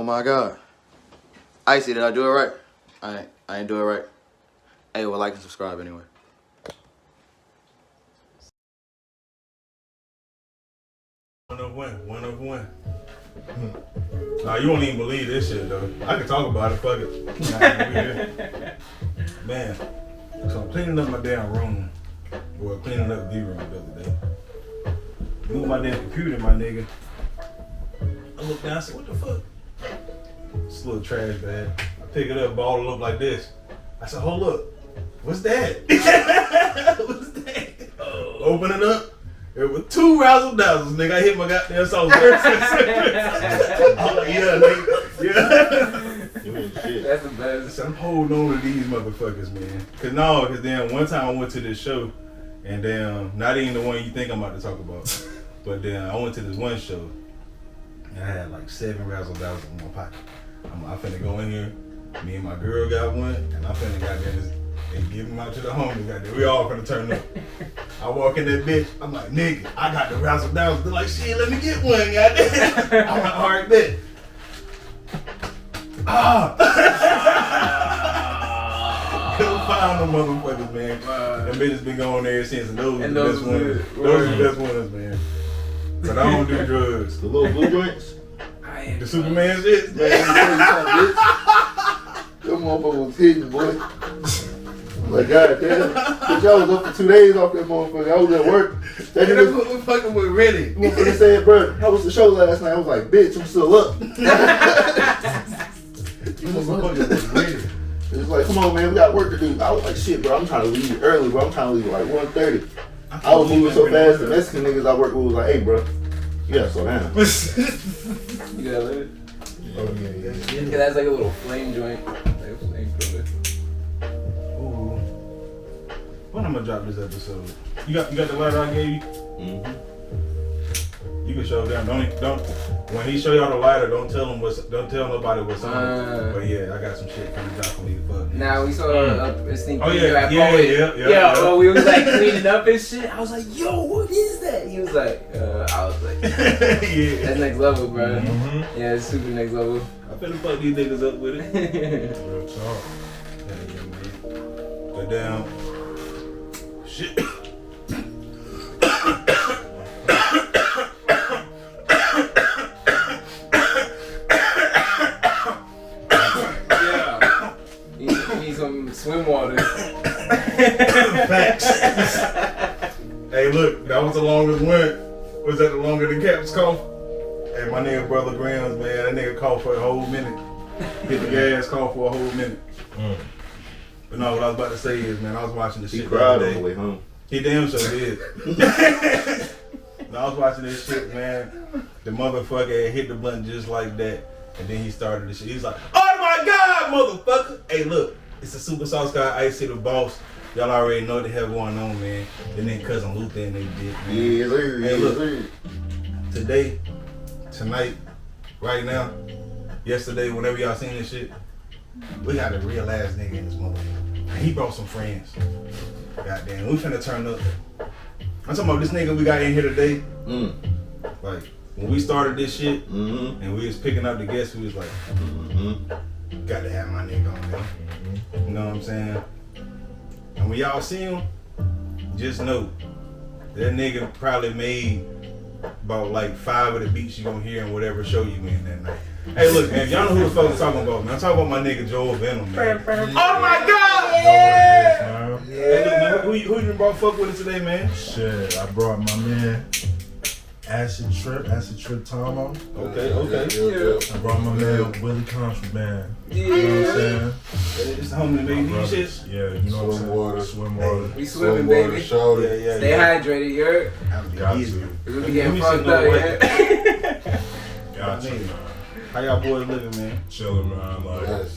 my God. Icy, did I do it right? I ain't do it right. Hey, well, like and subscribe anyway. One of one. Nah, you won't even believe this shit though. I can talk about it, fuck it. Man, so I'm cleaning up my damn room. Well, cleaning up the room the other day. Move my damn computer, my nigga. I look down, I said, what the fuck? This little trash bag. I pick it up, ball it up like this. I said, hold up. What's that? What's that? Open it up. There were 2 razzle dazzles, nigga. I hit my goddamn sauce. I'm like, yeah, nigga. Yeah. Shit. That's the best. I said, I'm holding on to these motherfuckers, man. Cause then one time I went to this show, and then not even the one you think I'm about to talk about, but then I went to this one show, and I had like 7 razzle dazzles in my pocket. I finna go in here. Me and my girl got one, and I finna goddamn and give them out to the homies. Goddamn, we all finna turn up. I walk in that bitch. I'm like, nigga, I got the razzle dazzle. They're like, shit, let me get one, goddamn. I'm like, all right, bet. Couldn't find them motherfuckers, man. Them bitches been going there since, and those are the best ones. Those are the best ones, man. But I don't do drugs. The little blue joints? The Superman shit? Man, them motherfuckers was hitting, boy. I'm like, God damn. Bitch, I was up for 2 days off that motherfucker. I was at work. That nigga fucking with Ready. Motherfucker said, bro, how was the show last night? I was like, bitch, I'm still up. It was like, come on, man, we got work to do. I was like, shit, bro, I'm trying to leave early, bro. I'm trying to leave at like 1:30. I was moving so fast, the Mexican niggas I work with was like, hey, bro, you gotta slow down. You gotta let it. Oh, yeah. Yeah, that's like a little flame joint. Like a flame thrower. Ooh. When I'm gonna drop this episode? You got the lighter I gave you? Mm-hmm. You can show them. Don't. When he show y'all the lighter, don't tell nobody what's on it. But yeah, I got some shit coming down for me to fuck. Now we saw a sneak peek. Yeah. Oh, we was like cleaning up and shit. I was like, yo, what is that? He was like, I was like, yeah. That's next level, bro. Mm-hmm. Yeah, it's super next level. I finna fuck these niggas up with it. Real talk. Yeah, man. But damn. Shit. Swim water. Facts. Hey, look, that was the longest one. Was that the longer than Cap's cough? Hey, my nigga brother Grams, man, that nigga coughed for a whole minute. Hit the gas, coughed for a whole minute. But no, what I was about to say is, man, I was watching this shit. He cried on the way home. He damn sure did. No, I was watching this shit, man. The motherfucker hit the button just like that, and then he started the shit. He was like, "Oh my God, motherfucker!" Hey, look. It's a Super SauceGawd, Icy the boss. Y'all already know what the hell going on, man. Then they cousin Luther and they did, man. Yeah, hey, look, today, tonight, right now, yesterday, whenever y'all seen this shit, we got a real ass nigga in this motherfucker. And he brought some friends. Goddamn, we finna turn up. I'm talking about this nigga we got in here today. Like, when we started this shit, and we was picking up the guests, we was like, got to have my nigga on there. You know what I'm saying? And when y'all see him, just know that nigga probably made about like 5 of the beats you gonna hear in whatever show you in that night. Hey, look, man, y'all know who the fuck I'm talking about, man. I'm talking about my nigga Joel Venom, man. Oh my God! Yeah! Hey, look, man, who you brought fuck with us today, man? Shit, I brought my man Acid Trip Tomo. Okay. I brought my man Willie Contraband. Yeah. You know what I'm saying? It's the homie that made these shits. Yeah, you know what I'm saying? Swim water. We swimming, baby. Yeah. Stay hydrated, you heard? Got to. We're gonna be getting fucked up, yeah. Got you, man. How y'all boys living, man? Chilling, man. Like,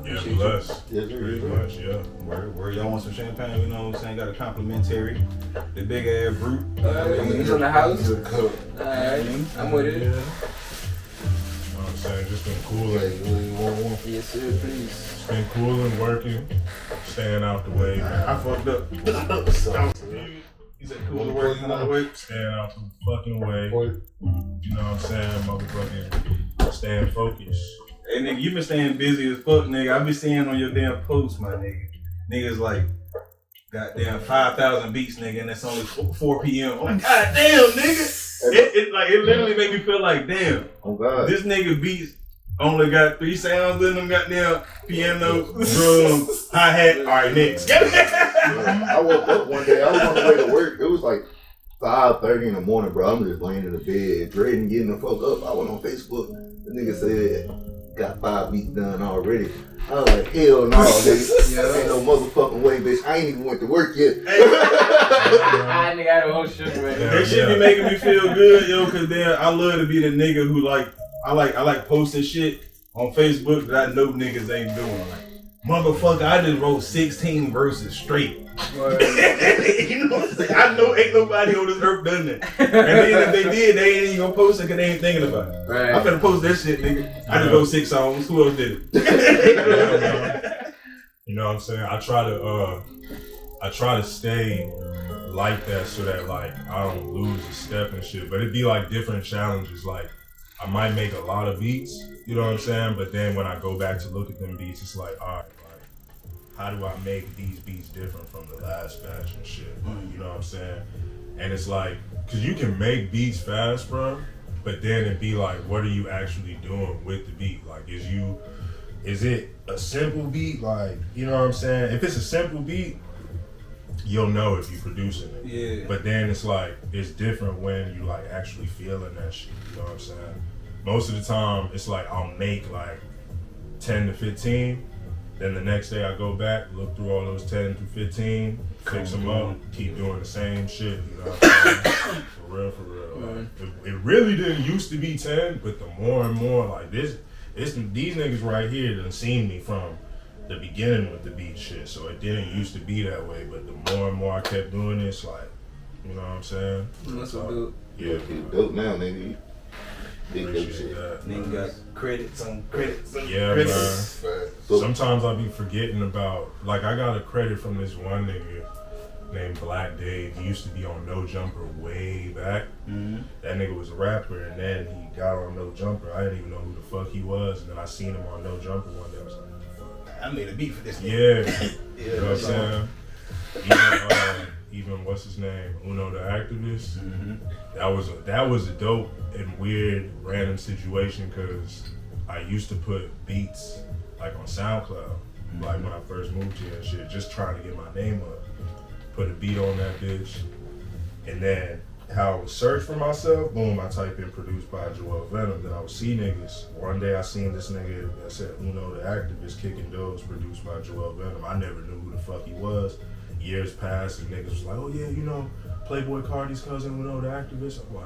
yeah, blessed. Pretty much, yeah. Where y'all want some champagne, you know what I'm saying? Got a complimentary. The big ass brute. He's on the house. Alright, I'm with it. Yeah. You know what I'm saying? Just been cooling. Yes, sir, please. Just been cooling, working, staying out the way, man. I fucked up. You said cool to work, out the way? Staying out the fucking way. You know what I'm saying? Motherfucking staying focused. Hey nigga, you been staying busy as fuck, nigga. I been seeing on your damn posts, my nigga. Niggas like goddamn 5,000 beats, nigga, and it's only 4 p.m. I'm like, goddamn, nigga. It literally made me feel like, damn. Oh God. This nigga beats only got 3 sounds in them, goddamn piano, drum, hi-hat. All right, next. I woke up one day, I was on the way to work. It was like 5:30 in the morning, bro. I'm just laying in the bed, dreading getting the fuck up. I went on Facebook. The nigga said, got 5 beats done already. I was like, hell no, nigga. Ain't no motherfucking way, bitch. I ain't even went to work yet. I nigga had a whole shit ready. That shit be making me feel good, yo, cause then I love to be the nigga who I like posting shit on Facebook that I know niggas ain't doing. Like, motherfucker, I just wrote 16 verses straight. You know what I'm saying? I know ain't nobody on this earth done that. And then if they did, they ain't even gonna post it cause they ain't thinking about it. Right. I'm finna post that shit, nigga. I just wrote 6 songs. Who else did it? You know what I'm saying? I try to stay like that so that like I don't lose a step and shit. But it'd be like different challenges. Like I might make a lot of beats, you know what I'm saying? But then when I go back to look at them beats, it's like, all right, like, how do I make these beats different from the last batch and shit? Like, you know what I'm saying? And it's like, cause you can make beats fast, bro, but then it'd be like, what are you actually doing with the beat? Like, is it a simple beat? Like, you know what I'm saying? If it's a simple beat, you'll know if you're producing it. Yeah. But then it's like, it's different when you like actually feeling that shit, you know what I'm saying? Most of the time, it's like I'll make like 10 to 15, then the next day I go back, look through all those 10 to 15, fix them up, keep doing the same shit, you know what I'm saying? For real. Like, it really didn't used to be 10, but the more and more, like these niggas right here done seen me from the beginning with the beat shit, so it didn't used to be that way, but the more and more I kept doing this, like, you know what I'm saying? That's what dope. Yeah, It's dope now, nigga. Big dope appreciate shit. that. Nigga got credits on credits on Yeah, credits. man. So, Sometimes I be forgetting about, like I got a credit from this one nigga named Black Dave. He used to be on No Jumper way back. Mm-hmm. That nigga was a rapper, and then he got on No Jumper. I didn't even know who the fuck he was, and then I seen him on No Jumper one day. I was like, I made a beat for this nigga. yeah, you know what I'm saying? Even what's his name, Uno the Activist. Mm-hmm. That was a dope and weird random situation because I used to put beats like on SoundCloud, like when I first moved here and shit, just trying to get my name up. Put a beat on that bitch, and then how I would search for myself, boom, I type in produced by Joel Venom, then I would see niggas. One day I seen this nigga that said Uno the Activist kicking doors produced by Joel Venom. I never knew who the fuck he was. Years passed and niggas was like, oh yeah, you know, Playboy Cardi's cousin Uno the Activist. I'm like,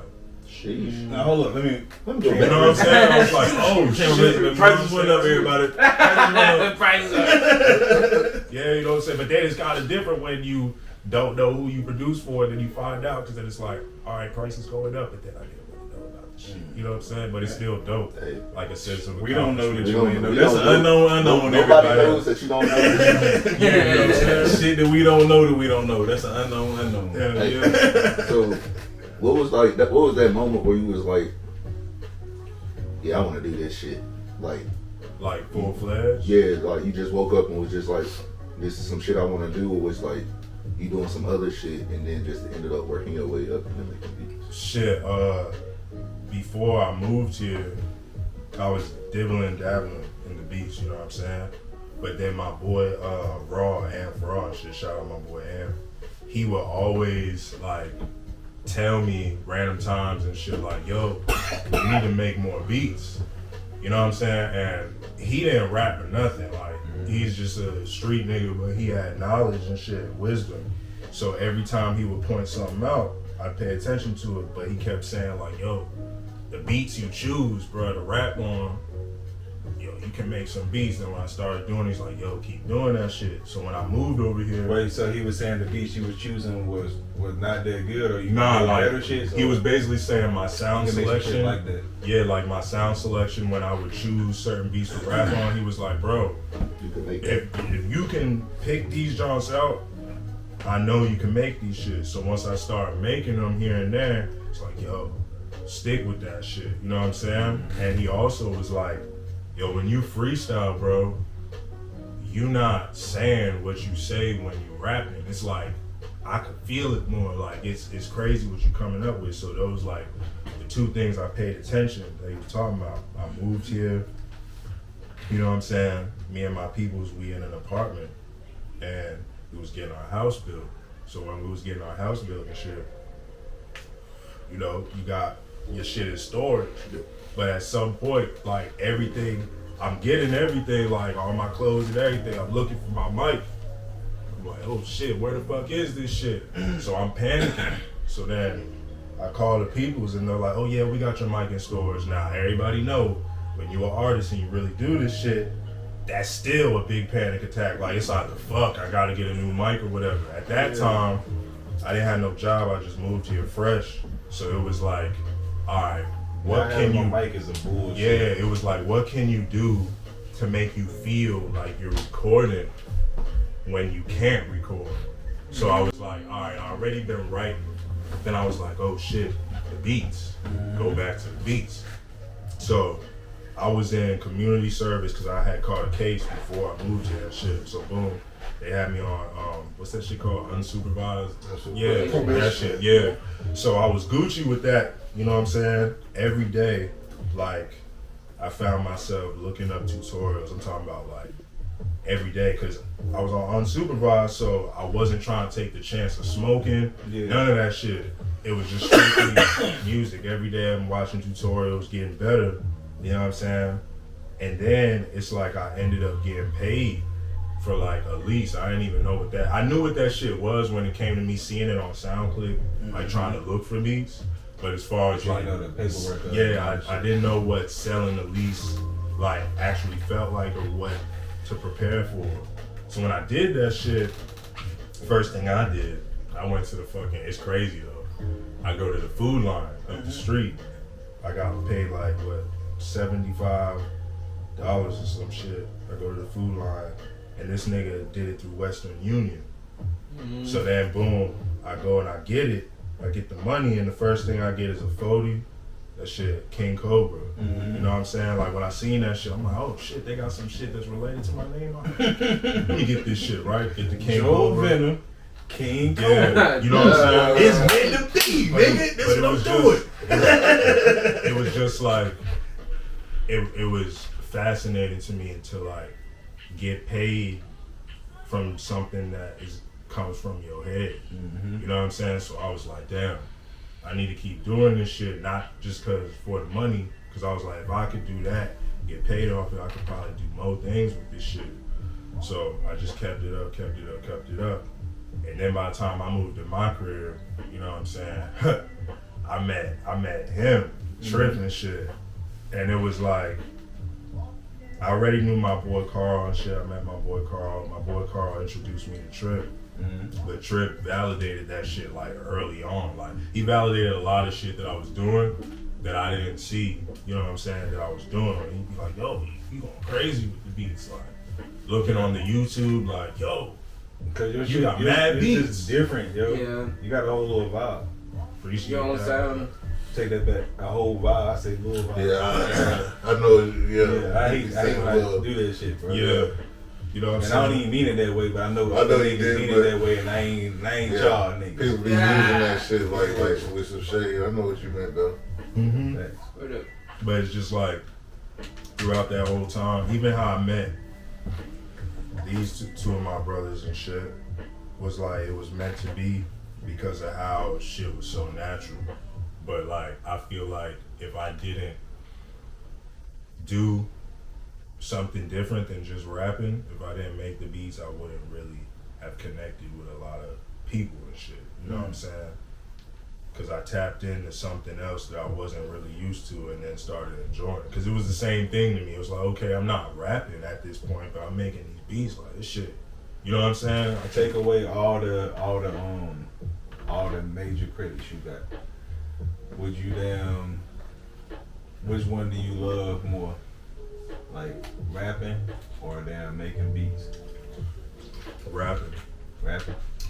sheesh. Now hold up, let me go you back. know what I'm saying? I was like, oh shit, prices went up, everybody. The prices are. Yeah, you know what I'm saying? But then it's kind of different when you don't know who you produce for and then you find out, because then it's like, all right, price is going up, but then I didn't really know about the shit. You know what I'm saying? But it's still dope. Hey. Like a sense of We don't know that We you don't- ain't know. we That's don't an know. unknown, Nobody everybody. knows that you don't know. You know what I'm saying? Shit that we don't know. That's an unknown. Yeah, Hey. yeah. So, what was that moment where you was like, yeah, I want to do this shit? Like full fledged. Yeah, like you just woke up and was just like, this is some shit I want to do, or was like you doing some other shit and then just ended up working your way up and then making beats? Shit, before I moved here, I was dabbling in the beats, you know what I'm saying? But then my boy, Raw, shit, shout out my boy Am, he would always like tell me random times and shit like, yo, you need to make more beats. You know what I'm saying? And he didn't rap or nothing. Like, he's just a street nigga, but he had knowledge and shit, wisdom. So every time he would point something out, I'd pay attention to it. But he kept saying like, yo, the beats you choose, bro, to rap on, yo, you can make some beats. And when I started doing it, he's like, yo, keep doing that shit. So when I moved over here, Wait, so he was saying the beats you was choosing was not that good, or you nah, made like better shit? So he was basically saying my sound you can make some shit selection, like that. yeah, like my sound selection when I would choose certain beats to rap on. He was like, bro, You could make that. if you can pick these joints out, I know you can make these shit. So once I start making them here and there, it's like, yo, stick with that shit. You know what I'm saying? And he also was like, yo, when you freestyle, bro, you not saying what you say when you rapping. It's like, I could feel it more. Like, it's crazy what you coming up with. So those like the two things I paid attention that he was talking about. I moved here, you know what I'm saying? Me and my peoples, we in an apartment and we was getting our house built. So when we was getting our house built and shit, you know, you got your shit in storage. But at some point, like everything, I'm getting everything, like all my clothes and everything. I'm looking for my mic. I'm like, oh shit, where the fuck is this shit? So I'm panicking. So then I call the peoples and they're like, oh yeah, we got your mic in storage. Now everybody know when you're an artist and you really do this shit, that's still a big panic attack. Like it's like, fuck, I gotta get a new mic or whatever. At that time, I didn't have no job. I just moved here fresh. So it was like, all right, what can you? Mic is a bullshit. Yeah, it was like, what can you do to make you feel like you're recording when you can't record? So I was like, all right, I already been writing. Then I was like, oh shit, the beats. Go back to the beats. So I was in community service because I had caught a case before I moved here and shit. So boom, they had me on what's that shit called? Unsupervised? Yeah, that shit, yeah. So I was Gucci with that, you know what I'm saying? Every day, like, I found myself looking up tutorials. I'm talking about like every day because I was on unsupervised, so I wasn't trying to take the chance of smoking, none of that shit. It was just strictly music. Every day I'm watching tutorials, getting better, you know what I'm saying? And then it's like I ended up getting paid for like a lease. I didn't even know what that, I knew what that shit was when it came to me seeing it on SoundClick, like trying to look for beats. But as far as like, know the paperwork, I didn't know what selling a lease like actually felt like or what to prepare for. So when I did that shit, first thing I did, I went to the fucking, it's crazy though. I go to the food line up the street. I got paid like what, $75 or some shit. I go to the food line and this nigga did it through Western Union. So then boom, I go and I get it. I get the money and the first thing I get is a 40. That shit, King Cobra. You know what I'm saying? Like when I seen that shit, I'm like, oh shit, they got some shit that's related to my name on it. Let me get this shit, right? Get the King Cobra. Venom, King Cobra. Yeah, you know what I'm saying? It's meant to be, nigga. This is what I'm doing. It was just like, it was fascinating to me to like get paid from something that comes from your head. You know what I'm saying? So I was like, damn, I need to keep doing this shit, not just cause for the money, cause I was like, if I could do that, get paid off it, I could probably do more things with this shit. So I just kept it up. And then by the time I moved to my career, you know what I'm saying? I met him, Tripp and shit. And it was like, I already knew my boy Carl and shit. I met my boy Carl. My boy Carl introduced me to Tripp. But Tripp validated that shit like early on. Like he validated a lot of shit that I was doing that I didn't see, you know what I'm saying, that I was doing. And he'd be like, yo, you going crazy with the beats. Like looking on the YouTube, like, yo, Cause your you shit, got mad beats. It's just different, yo. Yeah. You got a whole little vibe. Appreciate You don't that. sound. Take that back. A whole vibe. I say little vibe. Yeah, I know. Yeah, I hate when I do that shit, bro. Yeah. You know what I'm And saying? I don't even mean it that way, but I know you niggas did, mean but- it that way, and I ain't y'all niggas. People be using that shit like with some shade. I know what you meant though. Facts. What up? But it's just like throughout that whole time, even how I met these two of my brothers and shit was like it was meant to be because of how shit was so natural. But like I feel like if I didn't do something different than just rapping, if I didn't make the beats, I wouldn't really have connected with a lot of people and shit. You know what I'm saying? Because I tapped into something else that I wasn't really used to and then started enjoying. Because it was the same thing to me. It was like, okay, I'm not rapping at this point, but I'm making these beats like this shit. You know what I'm saying? I take away all the major critics you got. Would you which one do you love more? Like rapping or making beats? Rapping.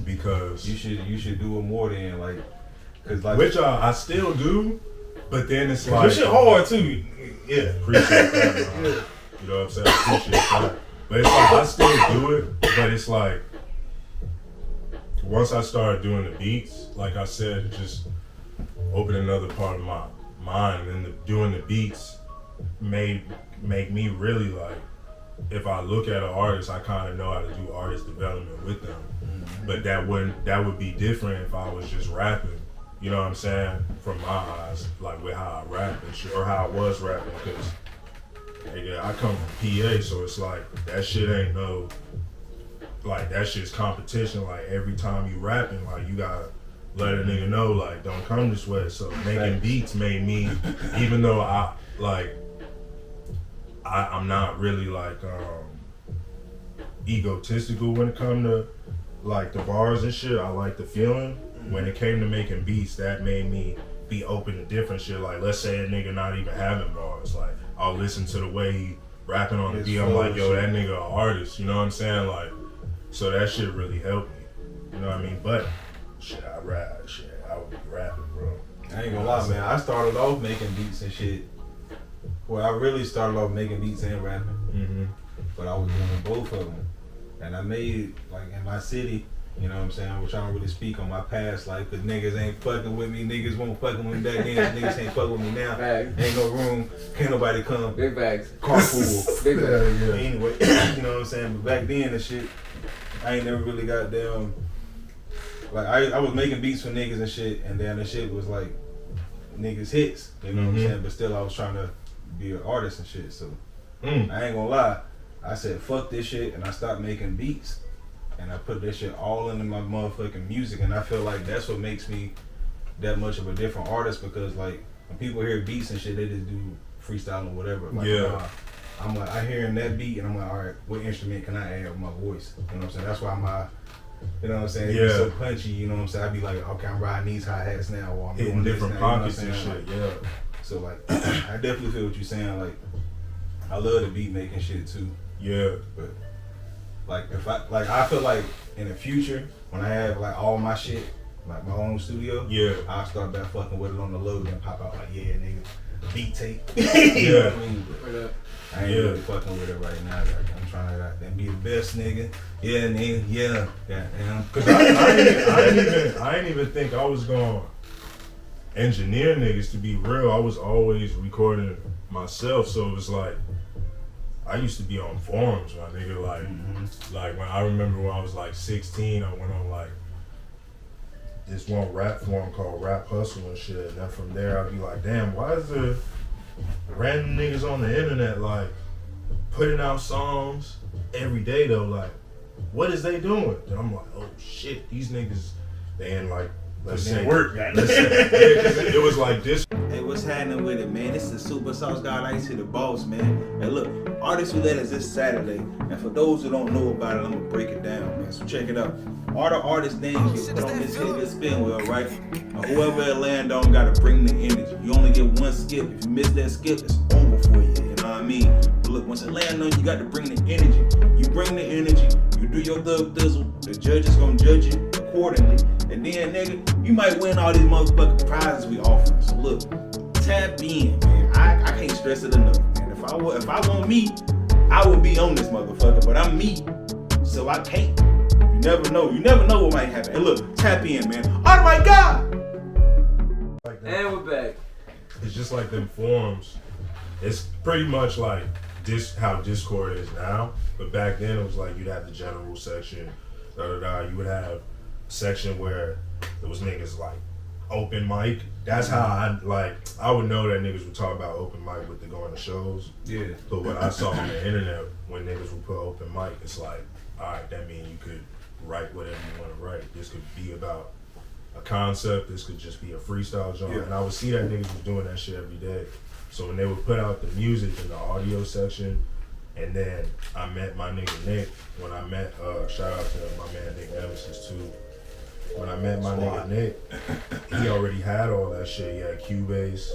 Because You you should do it more than like, cause like which I still do, But then it's This like shit hard too. Yeah. appreciate that, man. You know what I'm saying? I appreciate that. But it's like I still do it, but it's like once I started doing the beats, like I said, it just opened another part of my mind, and doing the beats make me really like, if I look at an artist, I kind of know how to do artist development with them. But that would be different if I was just rapping. You know what I'm saying? From my eyes, like with how I rap and shit, or how I was rapping, because nigga, I come from PA, so it's like that shit ain't no, like that shit's competition. Like every time you rapping, like you gotta let a nigga know, like don't come this way. So making beats made me, even though I'm not really like egotistical when it come to like the bars and shit. I like the feeling. When it came to making beats, that made me be open to different shit. Like let's say a nigga not even having bars, like I'll listen to the way he rapping on the beat. I'm like, yo, that nigga an artist. You know what I'm saying? Like, so that shit really helped me. You know what I mean? But shit, I rap. Shit, I would be rapping, bro. I ain't gonna lie, man. I started off making beats and shit. Well, I really started off making beats and rapping. But I was doing both of them. And I made, like, in my city, you know what I'm saying, which I don't really speak on my past life, cause niggas ain't fucking with me, niggas won't fucking with me back then, niggas ain't fucking with me now. Bags. Ain't no room, can't nobody come. Big bags. Carpool. Big bags. But anyway, you know what I'm saying, but back then and shit, I ain't never really got down, like I was making beats for niggas and shit, and then the shit was like niggas hits, you know what I'm saying, but still I was trying to be an artist and shit, so I ain't gonna lie, I said fuck this shit, and I stopped making beats. And I put that shit all into my motherfucking music, and I feel like that's what makes me that much of a different artist, because like when people hear beats and shit, they just do freestyle or whatever. Like, I'm like, I hearing that beat, and I'm like, all right, what instrument can I add with my voice? You know what I'm saying? That's why you know what I'm saying? It's so punchy. You know what I'm saying? I be like, okay, I'm riding these hi hats now, or I'm hitting doing different this pockets now, you know and shit. like, So like, I definitely feel what you're saying. Like, I love the beat making shit too. But like I feel like in the future when I have like all my shit, like my own studio, I'll start back fucking with it on the low and pop out like, yeah, nigga, beat tape. You know what I mean? But I ain't really fucking with it right now. Like, I'm trying to be the best nigga. Yeah, nigga. Yeah. Goddamn. Cause I didn't even think I was gonna engineer niggas, to be real. I was always recording myself, so it was like I used to be on forums, my nigga. Like when I remember when I was like 16, I went on like this one rap forum called Rap Hustle and shit. And then from there, I'd be like, damn, why is there random niggas on the internet like putting out songs every day though? Like, what is they doing? And I'm like, oh shit, these niggas, they in like, let's say, it was like this. Hey, what's happening with it, man? This is the Super SauceGawd Ice here, the boss, man. Hey, look, Artist Roulette is this Saturday, and for those who don't know about it, I'm gonna break it down, man. So check it out. All the artist names get put on this here spin wheel, right? And whoever it land on gotta bring the energy. You only get one skip. If you miss that skip, it's over for you. You know what I mean? But look, once it land on you, got to bring the energy. You bring the energy. You do your thug thizzle. The judge is gonna judge you accordingly. And then, nigga, you might win all these motherfucking prizes we offering. So look, tap in, man. I can't stress it enough, man. If I want me, I would be on this motherfucker. But I'm me, so I can't. You never know. You never know what might happen. And look, tap in, man. Oh my God! And we're back. It's just like them forums. It's pretty much like this how Discord is now. But back then it was like you'd have the general section, You would have a section where there was niggas like open mic. That's how I would know that niggas would talk about open mic with the going to shows. Yeah. But what I saw on the internet when niggas would put open mic, it's like, alright, that means you could write whatever you want to write. This could be about a concept, this could just be a freestyle genre. And I would see that niggas was doing that shit every day. So when they would put out the music in the audio section, and then I met my nigga Nick. When I met, shout out to my man Nick Nemesis too. When I met my nigga Nick, he already had all that shit. He had Cubase,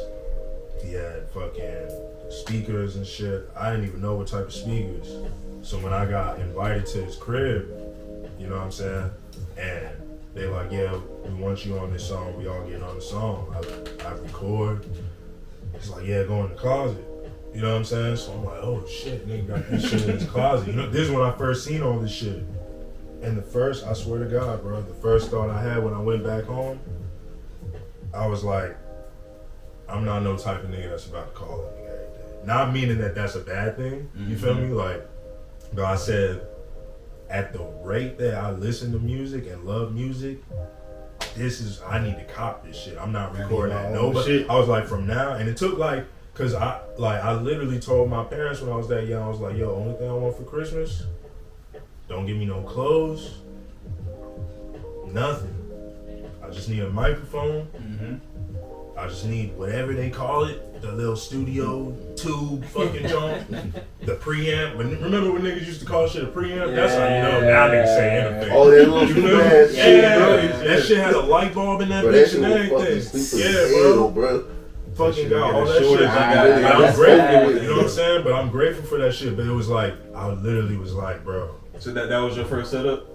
he had fucking speakers and shit. I didn't even know what type of speakers. So when I got invited to his crib, you know what I'm saying? And they like, yeah, we want you on this song. We all get on the song. I record. He's like, yeah, go in the closet. You know what I'm saying? So I'm like, oh shit, nigga got this shit in his closet. You know, this is when I first seen all this shit. And I swear to God, bro, the first thought I had when I went back home, I was like, I'm not no type of nigga that's about to call a nigga every day. Not meaning that that's a bad thing, you feel me? Like, but I said, at the rate that I listen to music and love music, I need to cop this shit. I'm not recording that. Nobody. I was like, from now, and it took like, cause I literally told my parents when I was that young, I was like, yo, only thing I want for Christmas, don't give me no clothes, nothing. I just need a microphone. I just need whatever they call it, the little studio tube fucking joint, the preamp. But remember when niggas used to call shit a preamp? That's how you know now niggas say anything. Oh, that little stupid ass shit, bro. That shit had a light bulb in that Bro, bitch and that shit was everything. fucking stupid, bro. Fucking got all that shit. shit. I'm grateful, Yeah. you know what I'm saying? But I'm grateful for that shit. But it was like, I literally was like, bro. So that was your first setup?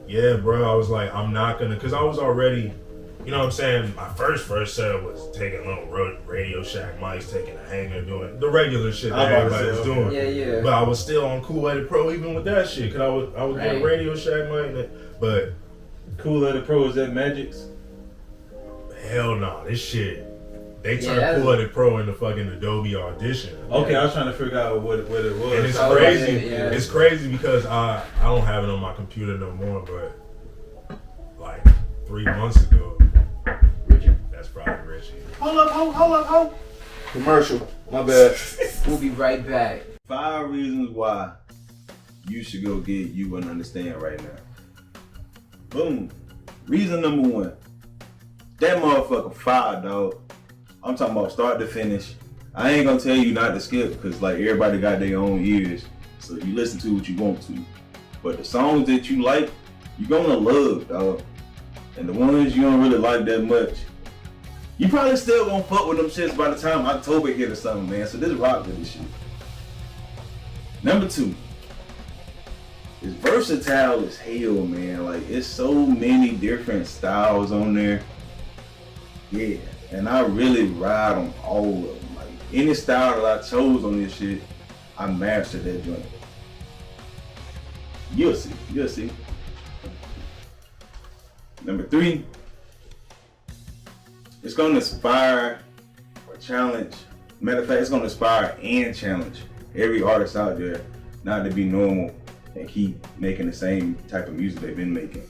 Yeah, bro. I was like, I'm not gonna, cause I was already, you know what I'm saying? My first setup was taking little Radio Shack mics, taking a hanger, doing the regular shit that everybody was doing. Yeah. But I was still on Cool Edit Pro even with that shit, cause I was getting Radio Shack mic, but Cool Edit Pro, is that Magic's? hell no, this shit. They turned Cool Edit Pro into fucking Adobe Audition. Okay, I was trying to figure out what it was. And it's crazy. It's crazy because I don't have it on my computer no more, but like 3 months ago, that's probably Richie. Hold up. Commercial. My bad. We'll be right back. 5 reasons why you should go get You Wouldn't Understand right now. Boom. Reason number 1. That motherfucker fire, dog. I'm talking about start to finish. I ain't gonna tell you not to skip because like everybody got their own ears. So you listen to what you want to. But the songs that you like, you're gonna love, dog. And the ones you don't really like that much, you probably still gonna fuck with them shits by the time October hit or something, man. So just rock with this shit. Number 2. It's versatile as hell, man. Like, it's so many different styles on there. Yeah, and I really ride on all of them. Like, any style that I chose on this shit, I mastered that joint. You'll see. Number 3, it's gonna inspire or challenge. Matter of fact, it's gonna inspire and challenge every artist out there not to be normal and keep making the same type of music they've been making.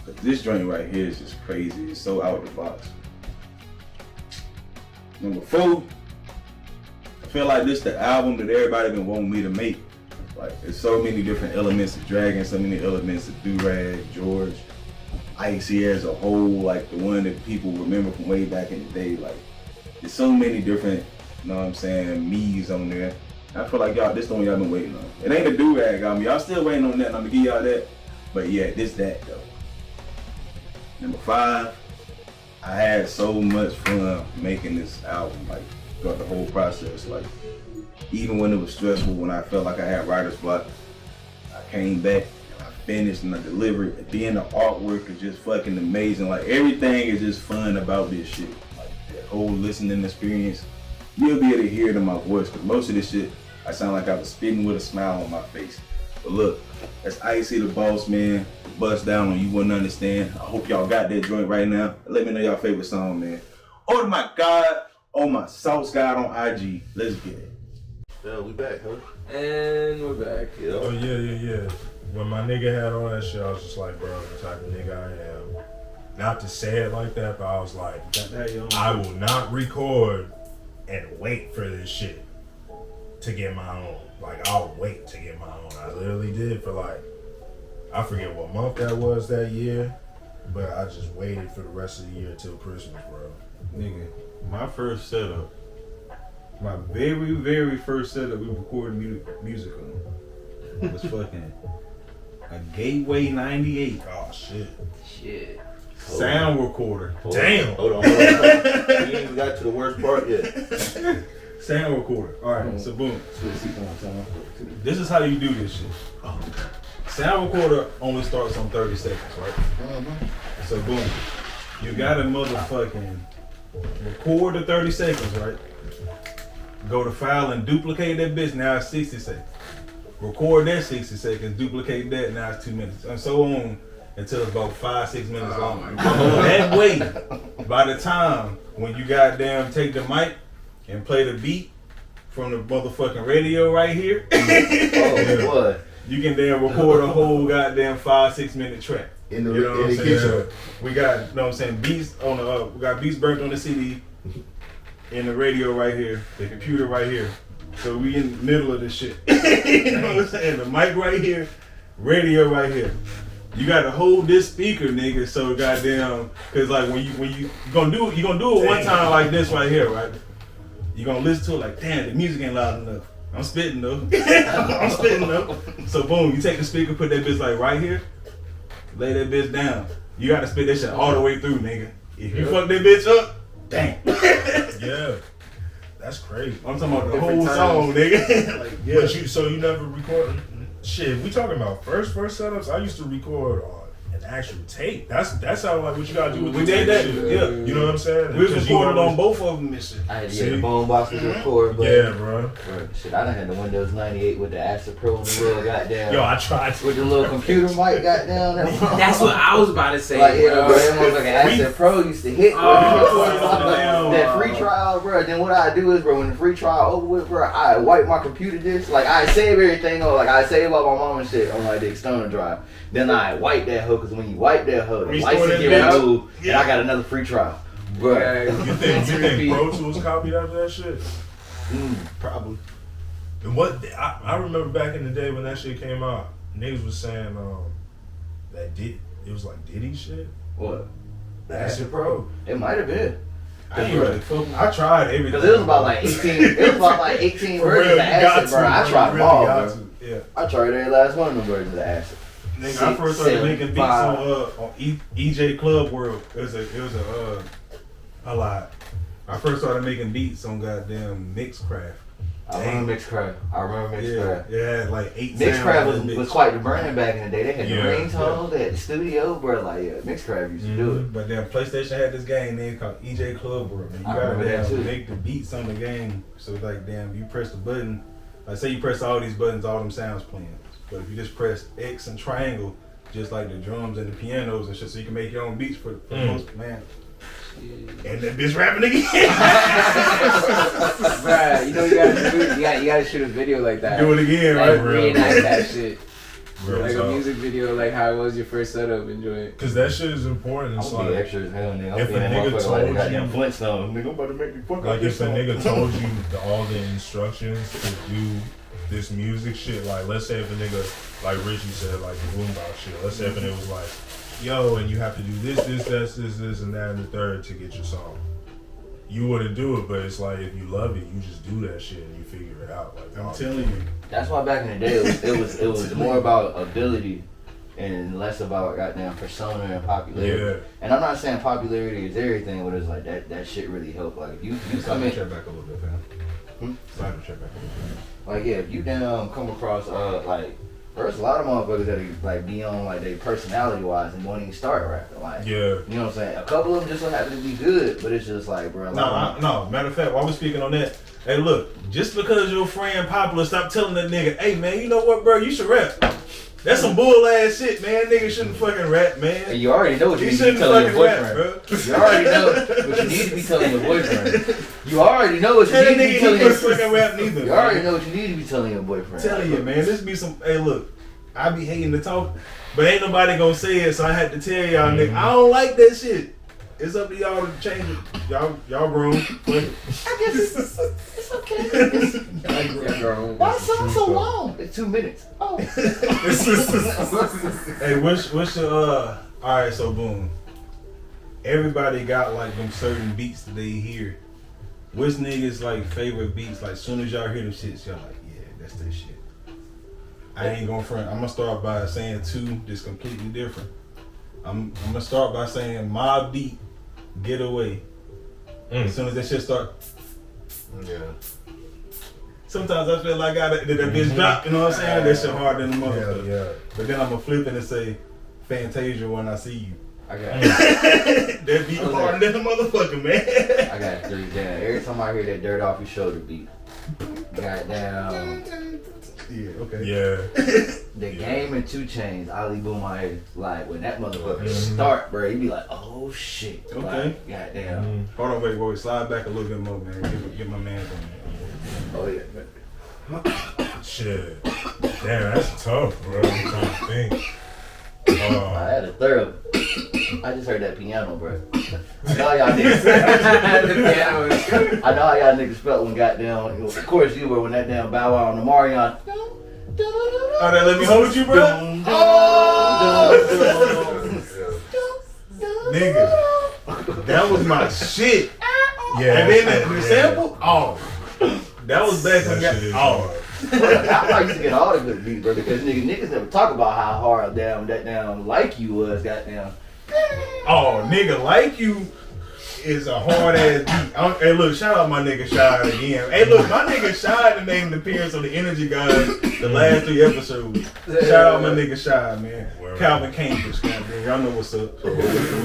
But this joint right here is just crazy. It's so out of the box. Number 4, I feel like this the album that everybody been wanting me to make. Like, there's so many different elements of Dragon, so many elements of Do-Rag, George, Icy as a whole, like the one that people remember from way back in the day. Like, there's so many different, you know what I'm saying, me's on there. I feel like y'all, this the one y'all been waiting on. It ain't a Do-Rag album. Y'all still waiting on that, and I'm gonna give y'all that. But yeah, that though. Number 5, I had so much fun making this album, like throughout the whole process. Like, even when it was stressful, when I felt like I had writer's block, I came back and I finished and I delivered. And then the artwork is just fucking amazing. Like, everything is just fun about this shit. Like, that whole listening experience, you'll be able to hear it in my voice, because most of this shit, I sound like I was spitting with a smile on my face. But look, that's Icy the Boss, man. Bust down on You Wouldn't Understand. I hope y'all got that joint right now. Let me know y'all favorite song, man. Oh my God, oh my SauceGawd on IG. Let's get it. Yeah, we back, huh? And we're back. Oh yeah. When my nigga had all that shit, I was just like, bro, the type of nigga I am. Not to say it like that, but I was like, I will not record and wait for this shit to get my own. Like, I'll wait to get my own. I literally did for like, I forget what month that was that year, but I just waited for the rest of the year till Christmas, bro. Nigga, my first setup, my very, very first setup we recorded music on was fucking a Gateway 98. Oh shit. Sound recorder. Damn. Hold on. We ain't even got to the worst part yet. Sound recorder. Alright, so boom. This is how you do this shit. Sound recorder only starts on 30 seconds, right? So boom. You got a motherfucking Record the 30 seconds, right? Go to file and duplicate that bitch, now it's 60 seconds. Record that 60 seconds, duplicate that, now it's 2 minutes. And so on until it's about 5-6 minutes long. That way, by the time when you goddamn take the mic and play the beat from the motherfucking radio right here, Oh, boy. you can then record a whole goddamn 5-6 minute track. In the, You know what in I'm the saying? kitchen. We got, you know what I'm saying, beats on the, we got beats burnt on the CD, in the radio right here, the computer right here. So we in the middle of this shit. You know what I'm saying? The mic right here, radio right here. You gotta hold this speaker, nigga, so goddamn, cause like when you gonna do it one time like this right here, right? You gonna listen to it like, damn, the music ain't loud enough. I'm spitting though. I'm spitting though. So boom, you take the speaker, put that bitch like right here, lay that bitch down. You gotta spit that shit all the way through, nigga. If you fuck that bitch up, damn. Yeah, that's crazy. I'm talking about the Different whole times. song, nigga. Like, yeah. But you never record shit. We talking about first setups. I used to record on an actual tape. That's how like what you gotta do with We the did tape that, shit. yeah. You know what I'm saying? We was Because you recorded on always- both of them and shit. I had to See? get the bone box to record, but Yeah, bro. bro, shit, I done had the Windows 98 with the Astra Pro and the little goddamn Yo, I tried to. with the little computer mic goddamn. That's what I was about to say. Like yeah, bro. bro, that motherfucking Astra Pro used to hit, bro. Oh, That free trial, bro. Then what I do is, bro, when the free trial over with, bro, I wipe my computer disk. Like I save everything on, like I save all my mama's shit on like the external drive. Then I wipe that hoe, cause when you wipe that hoe, the Restore license that get bitch. removed, and I got another free trial, bro. Yeah, You think Pro Tools copied after that shit? Probably. And what I remember back in the day when that shit came out, niggas was saying it was like Diddy shit. What? The Acid Pro. It might have been. I ain't really fuck. I tried everything. Because it was about like 18. It was about like 18 For versions real, of you got acid, bro. to, I bro. tried You them really all, got bro. to. Yeah. I tried every last one of them versions of acid. Nigga, I first started making beats on EJ Club World. It was a lot. I first started making beats on goddamn Mixcraft. I remember Mixcraft. I remember Mixcraft. Yeah, it had like 8 Mixcraft was quite the brand back in the day. They had Yeah, the ringtones, they had the studio, bro. Like, yeah, Mixcraft used to do it. But then PlayStation had this game named called EJ Club World. Man, you I gotta remember that damn too. make the beats on the game. So like, damn, you press the button. Like, say you press all these buttons, all them sounds playing. But if you just press X and triangle, just like the drums and the pianos and shit, so you can make your own beats for the most, man. And that bitch rapping again. Bruh, you know you gotta shoot a video like that. Do it again, Like right? reenact that shit. Real Like a talk. music video, like how it was your first setup. Enjoy it. Cause that shit is important. It's I'm gonna be like, extra as hell, nigga. I'm if a being that nigga motherfucker like told a goddamn you- Flintstone. Nigga, I'm about to make me fuck like up this if a song. nigga told you all the instructions to do this music shit, like let's say if a nigga, like Richie said, like the boombox shit. Let's say if a nigga was like, yo, and you have to do this, and that, and the third to get your song. You wouldn't do it, but it's like if you love it, you just do that shit and you figure it out. Like I'm telling you. That's why back in the day it was more about ability and less about goddamn persona and popularity. Yeah. And I'm not saying popularity is everything, but it's like that shit really helped. Like if you come in, Check back a little bit, fam. Slide the check back a little bit. like yeah, if you damn come across like there's a lot of motherfuckers that are, like be on like they personality wise and won't even start rapping. Like Yeah. you know what I'm saying? A couple of them just so happen to be good, but it's just like bro. No. Matter of fact, while we're speaking on that, hey, look, just because your friend popular, stop telling that nigga, hey man, you know what, bro, you should rap. That's some bull ass shit, man. Nigga shouldn't fucking rap, man. And you already know what you You need to be shouldn't telling your fucking rap, boyfriend. bro. You already know what you need to be telling your boyfriend. You already know what you Tell that need to nigga be he telling couldn't your fucking rap neither. You already know what you need to be telling your boyfriend. Telling you, man, this be some. Hey, look, I be hating to talk, but ain't nobody gonna say it, so I had to tell y'all, nigga, I don't like that shit. It's up to y'all to change it. Y'all grown. Fuck it. I guess it's okay. Why song so long? It's 2 minutes. Oh. Hey, what's your all right, so boom. Everybody got like them certain beats that they hear. What's niggas like favorite beats? Like soon as y'all hear them shits, y'all like, yeah, that's that shit. I ain't gonna front. I'm gonna start by saying two that's completely different. I'm gonna start by saying Mobb Deep, Get Away. As soon as that shit start, Yeah. sometimes I feel like that bitch drop, you know what I'm saying? That shit harder than the motherfucker. Yeah. But then I'm gonna flip it and say Fantasia When I See You. I got That beat hard than the motherfucker, man. I got 3 down. Every time I hear that dirt off your shoulder beat, goddamn. Yeah, okay. Yeah. The game in 2 Chainz, Ali Boom my like when that motherfucker start, bro, you be like, oh shit. Okay. Like, goddamn. Hold on, wait. Slide back a little bit more, man. Get my man on Oh yeah. Shit. Damn, that's tough, bro. I'm trying to think. I had a thorough. I just heard that piano, bro. I know how y'all niggas. I know how y'all niggas felt when goddamn. Of course you were when that damn Bow Wow on the Marion. Oh, that let me hold you, bro. Nigga, that was my shit. Yeah. And then the sample, that was back when That shit is got hard. I used to get all the good beats, bro, because niggas never talk about how hard that damn Like You was, goddamn. Oh, nigga, Like You is a hard ass beat. Hey, look, shout out my nigga Shy again. Hey, look, my nigga Shy made an appearance on the Energy Guys the last 3 episodes. Shout out my nigga Shy, man. Word. Calvin Cambridge, goddamn. Y'all know what's up. So we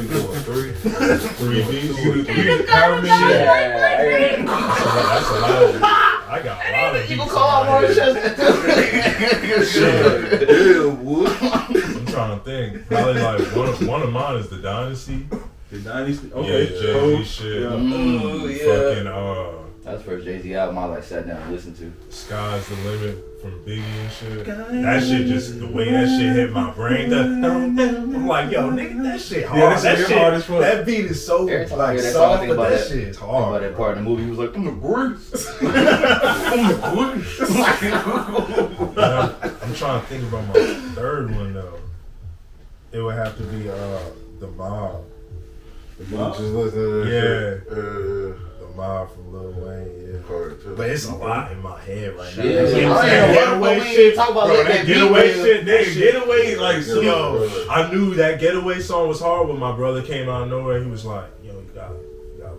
doing 3? 3 beats. You do 3 however many. Yeah. That's a lot of, I got a lot of beats. People call on my Mario head. Chester. Yeah, wood. I'm trying to think. Probably like one of mine is the Dynasty. The Dynasty? Yeah, Okay. Jay-Z shit. Yeah. Fucking That's the first Jay-Z album I like sat down and listened to. Sky's the Limit from Biggie and shit. That shit just, the way that shit hit my brain. I'm like, yo, nigga, that shit hard. Yeah, that shit hard as fuck. That beat is so Every time I like hear that song, I soft, think but about that that. shit is About hard. that part of the movie, he was like, I'm the greatest. I'm trying to think about my third one though. It would have to be the Mob. You just listen to that shit. The Mob from Lil Wayne, yeah. Hard too. But it's a lot in my head right now. Yeah. You know what I'm I saying? ain't Getaway we ain't shit, talk about bro, that that beat, getaway man. shit, nigga, getaway, like, so, Yeah. yo, I knew that getaway song was hard when my brother came out of nowhere. He was like, yo, you gotta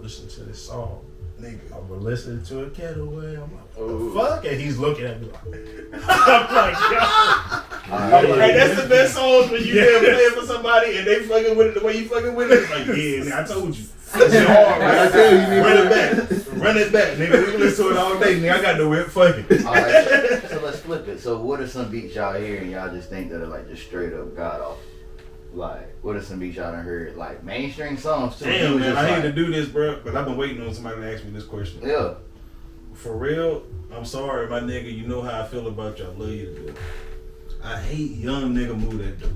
listen to this song. Nigga. I'm gonna listen to a getaway. I'm like, what the fuck? And he's looking at me like, I'm like, yo. I'm like, hey, that's the best songs when you there playing for somebody and they fucking with it the way you fucking with it. It's like, yeah, nigga, I told you. It's hard, man. I tell you, nigga. Run it back, nigga. We can listen to it all day, nigga. I got no whip, fuck it. Alright, so let's flip it. So what are some beats y'all hear and y'all just think that are like just straight up god off? Like, what are some beats y'all done heard? Like mainstream songs too. Damn, It was man. just I hate like- to do this, bro, but I've been waiting on somebody to ask me this question. Yeah. For real, I'm sorry, my nigga. You know how I feel about you. I love you to death. I hate young nigga move that dope.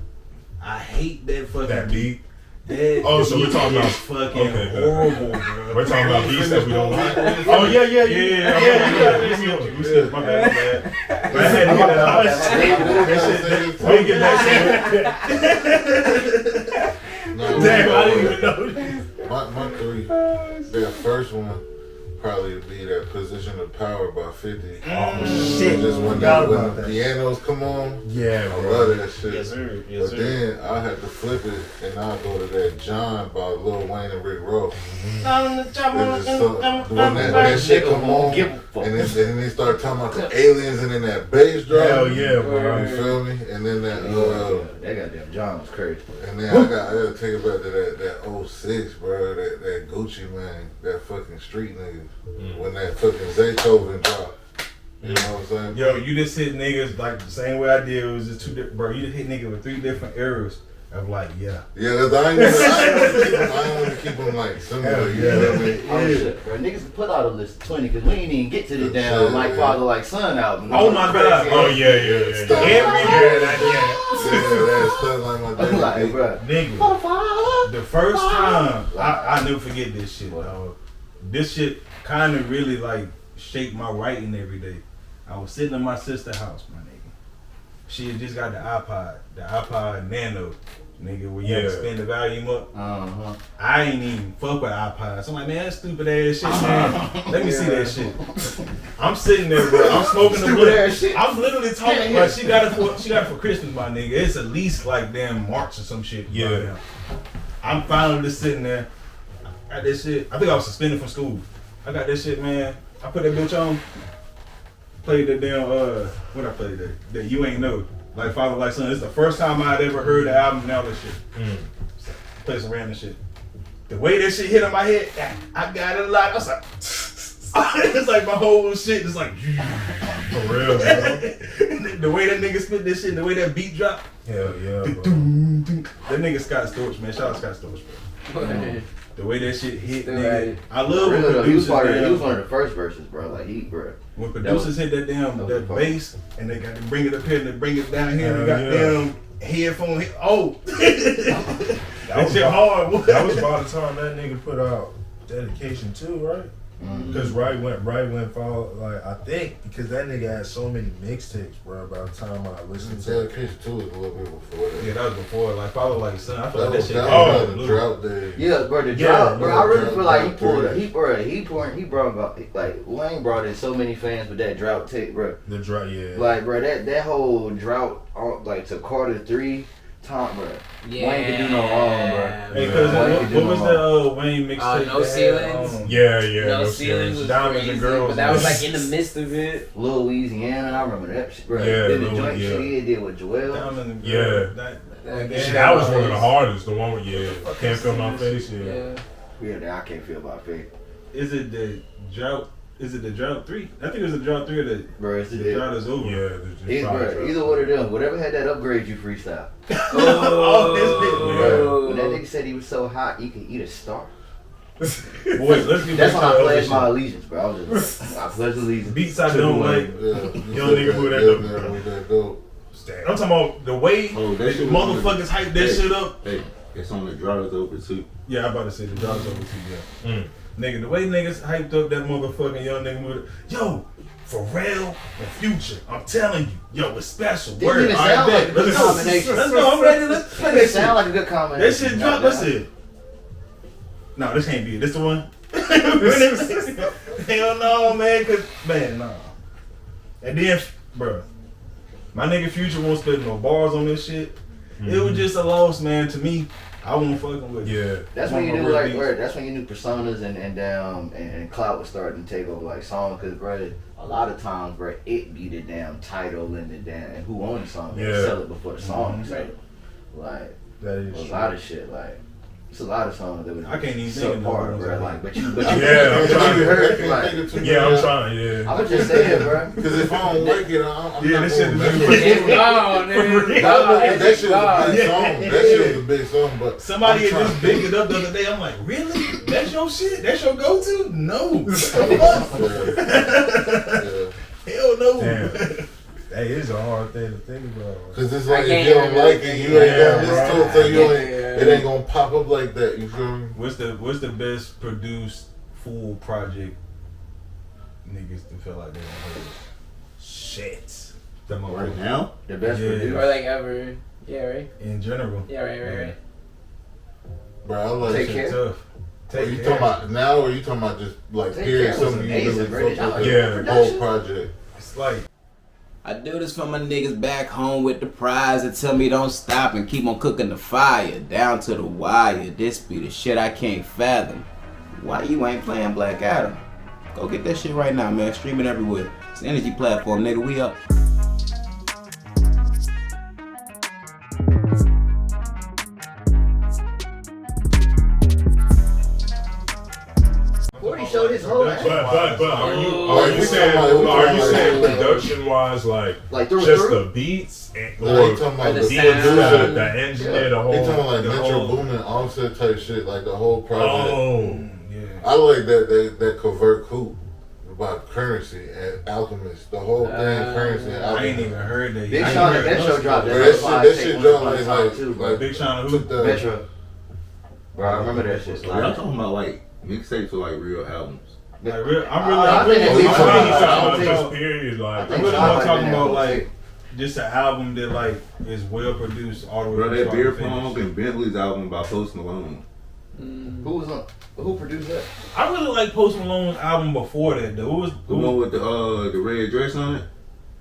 I hate that fucking That beat. That Oh, so we're beat talking is about- fucking okay, good. horrible, bro. We're talking about beats that we don't like. Oh yeah. We see it. My bad. But I had to get that out. We get back No, Damn, I didn't even know. My 3, that first one probably would be that Position of Power by 50. Oh, shit. Just when Forgot the about that. pianos come on, Yeah, I bro. love that shit. Yes, sir. Yes, But sir. then I had to flip it and I'll go to that John by Lil Wayne and Rick Ross. It's just so, when that shit come on Give a fuck. and then they start talking about the aliens and then that bass drop. Hell yeah, bro. You feel me? And then that That goddamn John was crazy. and then I gotta take it back to that 06, bro, that Gucci man, that fucking street nigga. When that fucking Zaytoven dropped. You know what I'm saying? Yo, you just hit niggas like the same way I did. It was just 2 different, bro. You just hit niggas with 3 different eras of like, yeah. Yeah, that's, I ain't want to keep them like similar. You know what I mean? Oh shit, bro. Niggas can put out a list of 20 because we ain't even get to the Good damn shit, Like man. Father Like Son album. Oh my God. Oh yeah. Stop. Every That's stuff like my I'm like, daddy. bro. nigga, the first time I never forget this shit, dog. This shit kind of really like shaped my writing every day. I was sitting in my sister's house, my nigga. She had just got the iPod Nano, nigga, where you had to Yeah. spin the volume up. Uh-huh. I ain't even fuck with iPods. I'm like, man, that's stupid ass shit, man. Let me see that shit. I'm sitting there, bro. I'm smoking the Stupid wood. ass shit. I'm literally talking, bro. She got it for Christmas, my nigga. It's at least like damn March or some shit. Yeah. by now. I'm finally just sitting there. I got this shit. I think I was suspended from school. I got this shit, man. I put that bitch on. Played the damn what I played that You Ain't Know. Like Father Like Son. It's the first time I'd ever heard the album and all that shit. play some random shit. The way that shit hit on my head, I got it a lot. I was like, it's like my whole shit just like. For real, bro. The way that nigga spit this shit, the way that beat drop. Hell yeah, bro. That nigga Scott Storch, man. Shout out Scott Storch, bro. The way that shit hit, nigga. I love when He was producers. one of the first verses, bro. Like bro. When producers hit that was bass and they got to bring it up here and they bring it down here and they got Yeah. damn headphone hit. Oh, That was shit hard. That was by the time that nigga put out Dedication 2, right? Because right when fall, like I think because that nigga had so many mixtapes, bro. By the time I listened to it, Dedication 2 is a little bit before that. Yeah, that was before. Like Follow Like Son. I feel like that shit. That was the drought day. Yeah, bro, the Yeah, drought, bro. I really feel like he brought about like Wayne brought in so many fans with that drought tape, bro. the dry, yeah. Like, bro, that whole drought, like to Carter 3 time, bro. Yeah. Wayne could do no wrong, bro. Hey, cuz Wayne could do what was no the Wayne mixtape? No that Ceilings? had, Yeah, No no Ceilings was Diamonds crazy, and Girls. but that was like in the midst of it. Lil Louisiana, I remember that shit, bro. Yeah, Then the Lil- joint yeah. shit he did with Joel. Yeah. That was one of the hardest. The one with Can't Feel My Face. Yeah. Yeah, I can't feel my face. Is it the drought? Is it the drought 3? I think it was the drought 3 or the Bro, it's the drought is over. Yeah. either one of them. Whatever had that upgrade you freestyle. Oh, this bitch. Bro, when that nigga said he was so hot, you could eat a star. Boys, let's get That's back when I to pledged the my other allegiance, bro. I was just, I pledged allegiance. shit. Beats I don't like. Yeah. Young nigga who that dope. I'm talking about the way Oh, that the shit was on the- motherfuckers hype that shit up. Hey, it's on the drought is over too. Yeah, I'm about to say the drought is over too, yeah. Nigga, the way niggas hyped up that motherfucking young nigga with yo, Pharrell and Future, I'm telling you, yo, it's special. Didn't even Alright, sound like a bet. good Let's go. combination. Let's go. I'm ready. Let's play It that sound shit. like a good combination. That shit dropped. Let's see. No, this can't be it. This the one? Hell no, man. Cause man, nah. And then, bro, my nigga Future won't spit no bars on this shit. It was just a loss, man. To me, I won't fucking with it. Yeah. That's when you knew like, bro, that's when you knew personas and clout was starting to take over like songs. Cause bro, a lot of times, bro, it be the damn title and the damn and who owned the song. They Yeah. sell it before the song. So, like, That a is lot of shit. Like, it's a lot of songs that would. I can't even think of no subpar, ones bro. I Like, like. but you Yeah, I'm trying. you heard like. Yeah, I'm trying. Yeah. I was just saying, bro. Because if I don't like it, I'm Yeah, not this shit going is back. It's gone, nigga. That shit was a big Yeah. song. That shit was a big song, but Somebody I'm had just trying- bigged it up the other day. I'm like, really? That's your shit? That's your go-to? No. Yeah. Hell no. Damn. Hey, it's a hard thing to think about. Cause it's I like if can't you don't really like it, think you of ain't that. gonna listen to it, so you ain't, Yeah. it ain't gonna pop up like that. You feel me? What's the best produced full project niggas to feel like they don't heard? Shit. Them Right now? The best Yeah. producer. Or like ever. Yeah, right? in general. Yeah, right. Bro, I like Take shit. care. Tough. Are you talking about now, or you talking about just like Take period? Care was Something you amazing, really bro. fuck Y'all with? Yeah. The whole project. It's like I do this for my niggas back home with the prize that tell me don't stop and keep on cooking the fire down to the wire. This be the shit I can't fathom. Why you ain't playing Black Adam? Go get that shit right now, man. Streaming everywhere. It's an energy platform, nigga. We up. 40 showed his whole ass. But are you Like, we saying talking about- production wise like Like through and just through? the beats and, Nah, or they talking about the the sound. producer. the engineer, the whole They talking like the Metro whole- Boomin, Offset type shit, like the whole project. Oh, yeah. I like that covert coupe about Currency and Alchemist. The whole thing, Currency and I ain't Alchemist. even heard that. Big yet. I Sean ain't and heard Metro none dropped of Bro, that. that That's why I shit take one dropped for like, the top too, bro. like Big Sean who? took the Metro. Bro, I remember that shit. Y'all talking about like mixtapes or like real albums? Like, real, I I'm think really, that I'm Big really Sean- talking I about think- just period. Like, I I'm think really Sean not might talking been about that like just an album that like is well produced all the way Bro, from that start Beer to finish. Pong and Bentley's album by Post Malone. Who produced that? I really like Post Malone's album before that though. The one with the red dress on it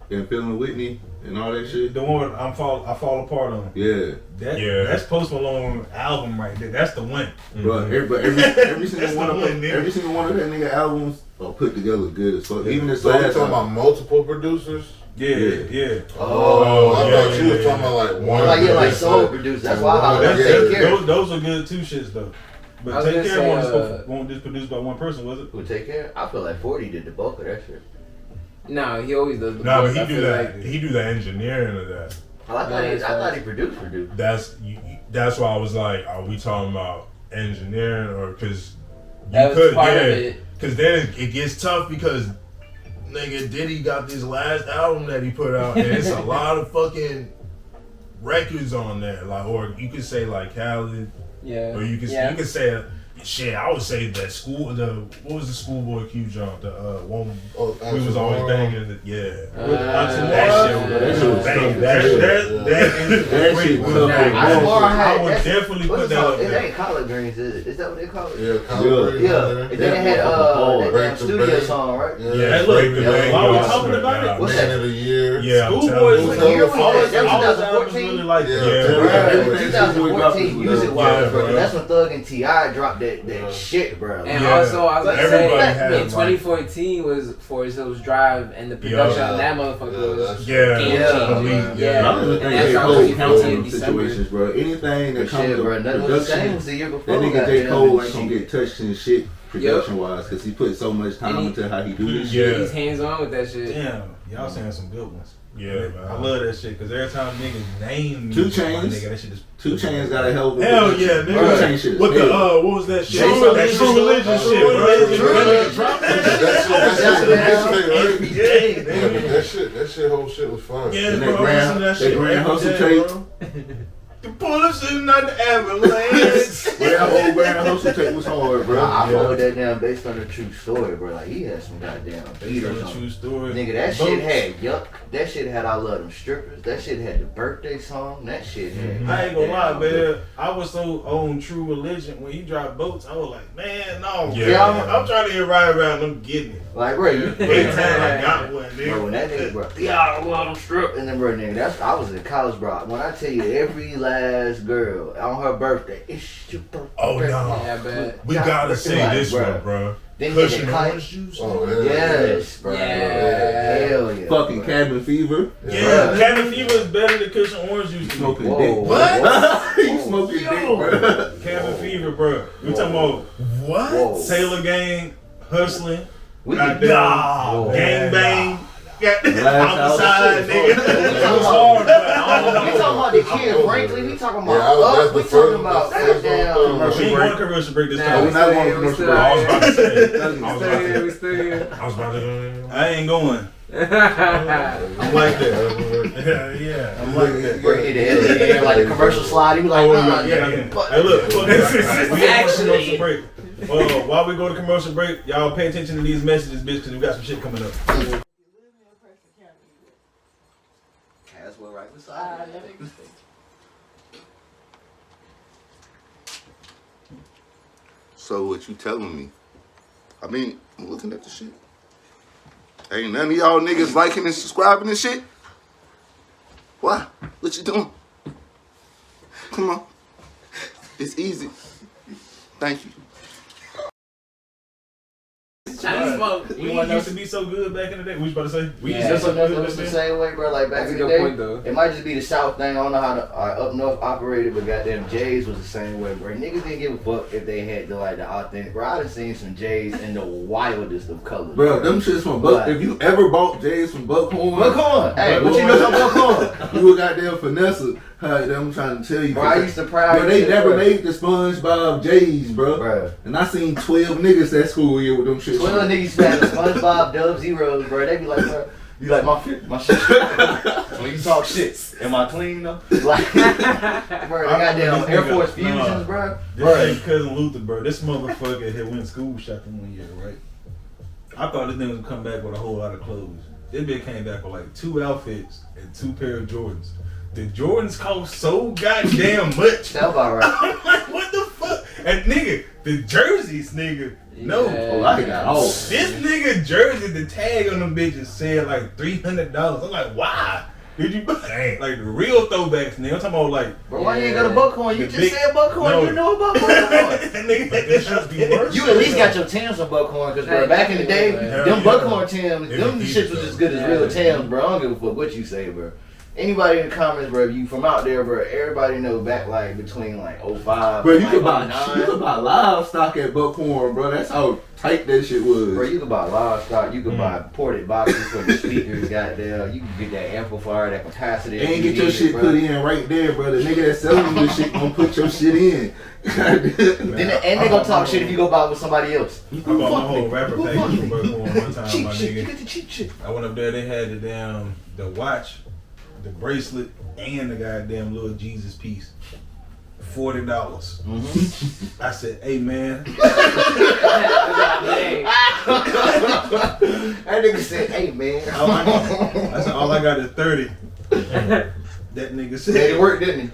and Feeling Whitney and all that shit. The one with I Fall Apart on. Yeah. That's Post Malone album right there. That's the one. Bro, every That's single the one of one, them, nigga. every single one of that nigga albums are put together good as fuck. Even the So we last talking about album. multiple producers? Yeah. Oh, I yeah, thought you was talking about like one. Like soul producer. That's why I That's- Take Care. Those are good two shits though. I But was Take gonna Care say, won't just produced by one person, was it? Who Take Care? I feel like 40 did the bulk of that shit. No, he always does the No, voice. but I he do feel that. like- He do the engineering of that. Oh, I thought he produced. That's why I was like, are we talking about engineering or because That was part of it. Because then it gets tough because nigga Diddy got this last album that he put out and it's a lot of fucking records on there, like, or you could say like Khaled, Yeah. or you could say shit. I would say that what was the Schoolboy Q joint? The one we was always banging. That shit was banging. That shit was banging. I would definitely put that up It there. ain't collard greens, is it? Is that what they call it? Yeah, collard greens. Yeah. And then they had that damn studio song, right? Yeah. Hey, look, while we talking about it, What's Man that? of the Year. yeah, I'm Schoolboy telling was you. What year was All that? That was All his albums 2014? really like Yeah. that. Bruh, Yeah. 2014 music wise, Yeah, bro. bro. That's when Thug and T.I. dropped that shit, bro. And Yeah. also, I was gonna Everybody say, had in like- 2014 was Forest Hills Drive, and the production on that motherfucker was Yeah, game Yeah. changing. Yeah, I'm just and thinking that's J. how Cole 2015 in December. situations, bro. Anything that But comes shit, to bro. Nothing was the same production, as the year that before. nigga J. goddamn, Cole and ain't gonna shit. get touched in shit production wise because he put so much time And he- into how he do this Yeah. shit. He's hands on with that shit. Damn, y'all saying some good ones. Yeah, man. I love that shit because every time niggas name Two music, my Chainz. nigga, that shit is 2 Chainz got a hell of a Hell production. yeah, 2 nigga. Chainz shit. What the Hell. what was that shit? True That True Religion. Religion shit, True bro. Religion. That shit, whole shit was fun. Yeah, And bro, I listen to that shit Grand every Hustle day, tape. bro. The pull-ups is not the avalanche. That whole Grand Hustle tape was hard, bro. I followed that down based on a true story, bro. Like, he had some goddamn beaters on. True story. Nigga, that shit had Yuck. That shit had I Love Them Strippers. That shit had the birthday song. That shit had. I ain't gonna lie, man. I was so on True Religion when he dropped Boats. I was like, man, no. Yeah. I'm trying to get right around them getting it. Like, bro, you. Every time I got one, Bro, nigga. when that nigga, bro, yeah, I love them strip, and then, bro, nigga, I was in college, bro. When I tell you, every last girl on her birthday, it's your birthday. Oh, no. Yeah, but We gotta say Like, this bro. one, bro. Then Cushion you get orange juice. Oh, yeah. Yes, bro. Yeah. Hell yeah. Fucking Cabin Fever. Yeah, Cabin Fever is better than Cushion Orange Juice. to me. Smoking Whoa. dick. What? You smoking dick, bro. Cabin Fever, bro. We talking about What? Whoa. Sailor Gang, hustling, We goddamn, Nah, gang bang. Outside, House nigga. shit. It was hard, but I don't We know. talking about the kid Franklin. We talking Yeah, about that's us. We the talking first- about that's the first goddamn. one. We ain't going to commercial break this Nah, time. we're not going to we commercial still break. I was about to say. I was still about here, to we still here. I was about to I ain't going. I'm like that. yeah. I'm like that. Bro, he did like the commercial slide. He was like, nah, Yeah. nigga. Hey, look, fuck this. We ain't going to Actually. commercial break. While we go to commercial break, y'all pay attention to these messages, bitch, because we got some shit coming up. That's what right beside it. So what you telling me? I mean, I'm looking at the shit. Ain't none of y'all niggas liking and subscribing and shit? Why? What you doing? Come on. It's easy. Thank you. Chinese smoke. We used to be so good back in the day. What you about to say? We Yeah. used to be That's so another good was back the then. same way, bro. Like back That's in a the good day, point, though. it might just be the South thing. I don't know how the up north operated, but goddamn Jays was the same way, bro. Niggas didn't give a fuck if they had the authentic. Bro, I done seen some Jays in the wildest of colors. Bro, them shits from Buck. If you ever bought J's from Buckhorn, Buckhorn. Hey, what you know about Buckhorn? you a goddamn finesse. How I'm trying to tell you. Bro, I used to pride. Bro, they shit, never bro. made the SpongeBob J's, bro. Bro. And I seen 12 niggas that school year with them shits. 12 niggas had the SpongeBob Dub Zeros, bro. They be like, bro, you like my shit. When you talk shit, am I clean though? Like, bro, they got them Air Force Fusions, bro. This ain't cousin Luther, bro. This motherfucker had went school shopping one year, right? I thought this nigga was gonna come back with a whole lot of clothes. This bitch came back with like 2 outfits and 2 pair of Jordans. The Jordans cost so goddamn much. That about right. I'm like, what the fuck? And nigga, the jerseys, nigga. No. Yeah. Oh, I got all. This nigga jersey, the tag on them bitches said like $300. I'm like, why? Did you? Dang. Like the real throwbacks, nigga. I'm talking about like. Bro, why you ain't go to Buckhorn? You The just big- said Buckhorn. No. You know about Buckhorn. This should be worse. You at least got your Timbs from Buckhorn, cause bro, back in the day, Hell them yeah. Buckhorn Timbs, They them be shits deep, was though. as good as real Timbs, bro. I don't give a fuck what you say, bro. Anybody in the comments, bro, if you from out there, bro, everybody know back like between like 05 Bro, and you like could buy 09. livestock at Buckhorn, bro. That's how tight that shit was. Bro, you can buy livestock, you can buy ported boxes for the speakers, goddamn. You can get that amplifier, that capacitor. And get your shit put in right there, bro. The nigga that's selling you this shit gonna put your shit in. And they gonna talk shit if you go buy with somebody else. I bought my whole rapper package from Buckhorn one time, Cheap my shit, you nigga. get the cheap shit. I went up there, they had the watch, the bracelet, and the goddamn little Jesus piece. $40. I said, hey man. That nigga said, hey man. I said, all I got is 30. That nigga said, Made it work, didn't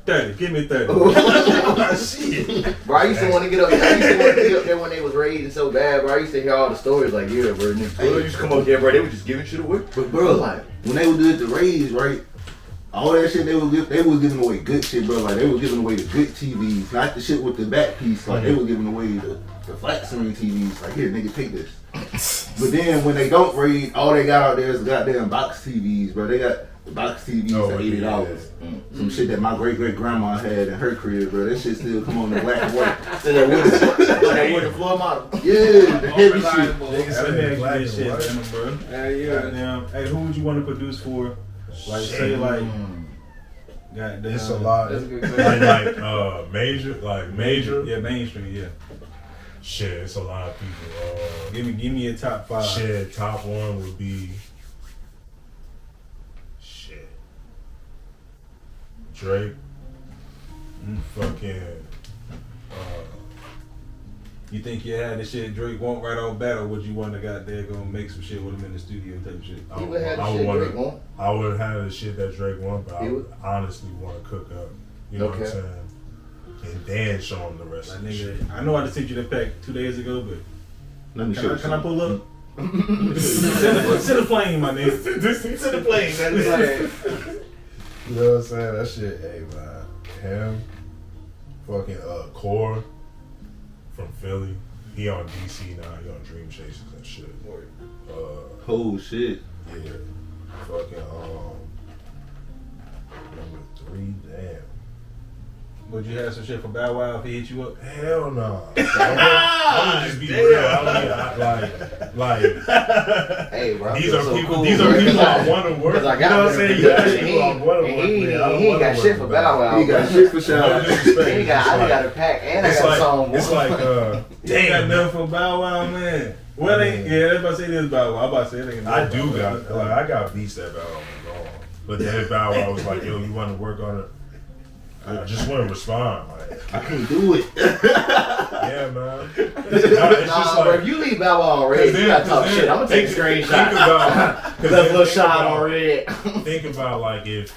30, give me 30. Shit. Bro, I used to want to get up there. I used to want to get up there when they was raiding so bad, bro. I used to hear all the stories like, yeah, bro, niggas used to come up there, bro. They was just giving shit away. But bro, like when they would do it the raids, right? All that shit they was giving away good shit, bro. Like they was giving away the good TVs, not the shit with the back piece. Like they was giving away the flat screen TVs. Like here, nigga, take this. But then when they don't raid, all they got out there is goddamn box TVs, bro. They got the box TVs for $80. Some shit that my great grandma had in her crib, bro. That shit still come on the black and white. That wooden floor model. Yeah, the heavy shit. Nigga said, let me ask you this shit, Venom, bro. Yeah. Goddamn, hey, who would you want to produce for? Like, say, like, goddamn. It's a lot. That's a good Major. Yeah, mainstream, yeah. Shit, it's a lot of people. Give me your top 5. Shit, top one would be shit. Drake. Fucking. You think you had the shit Drake want right off bat, or would you want to goddamn go make some shit with him in the studio type shit? I You would have I the would shit wanna- Drake want. I would have the shit that Drake want, but I You would honestly want to cook up. You know what I'm Okay. saying? And then show him the rest Like, of the shit. nigga, I know I just sent you the pack 2 days ago, but Let me show you. can I pull up? Send a plane, my nigga. Send a plane. That's You know what I'm saying? That shit, hey man, him, fucking Core from Philly. He on DC now. He on Dream Chasers and shit. Oh shit. Yeah, fucking number 3. Damn. Would you have some shit for Bow Wow if he hit you up? Hell no. I would just be real. I like. Hey, bro. I These feel are so people. cool, These bro. are people I want to work. Because I You know got what I'm saying? You got people I want to work with. I he don't ain't wanna got work shit for with Bow Wow. He got shit for No shout. disrespect. He got, I got a pack and I It's got a like song. it's like You ain't got damn. nothing for Bow Wow, man. Well, ain't yeah. That's about to say this Bow Wow. I'm about to say it ain't. I do got like I got beats that Bow Wow was on, but then Bow Wow was like, "Yo, you want to work on it?" I just want to respond. Like, I can't do it. yeah, man. It's Nah, just bro, like. if you leave Bow Wow on red, you gotta talk shit. I'm gonna take a Think screenshot. about, That little shot on red. think about like if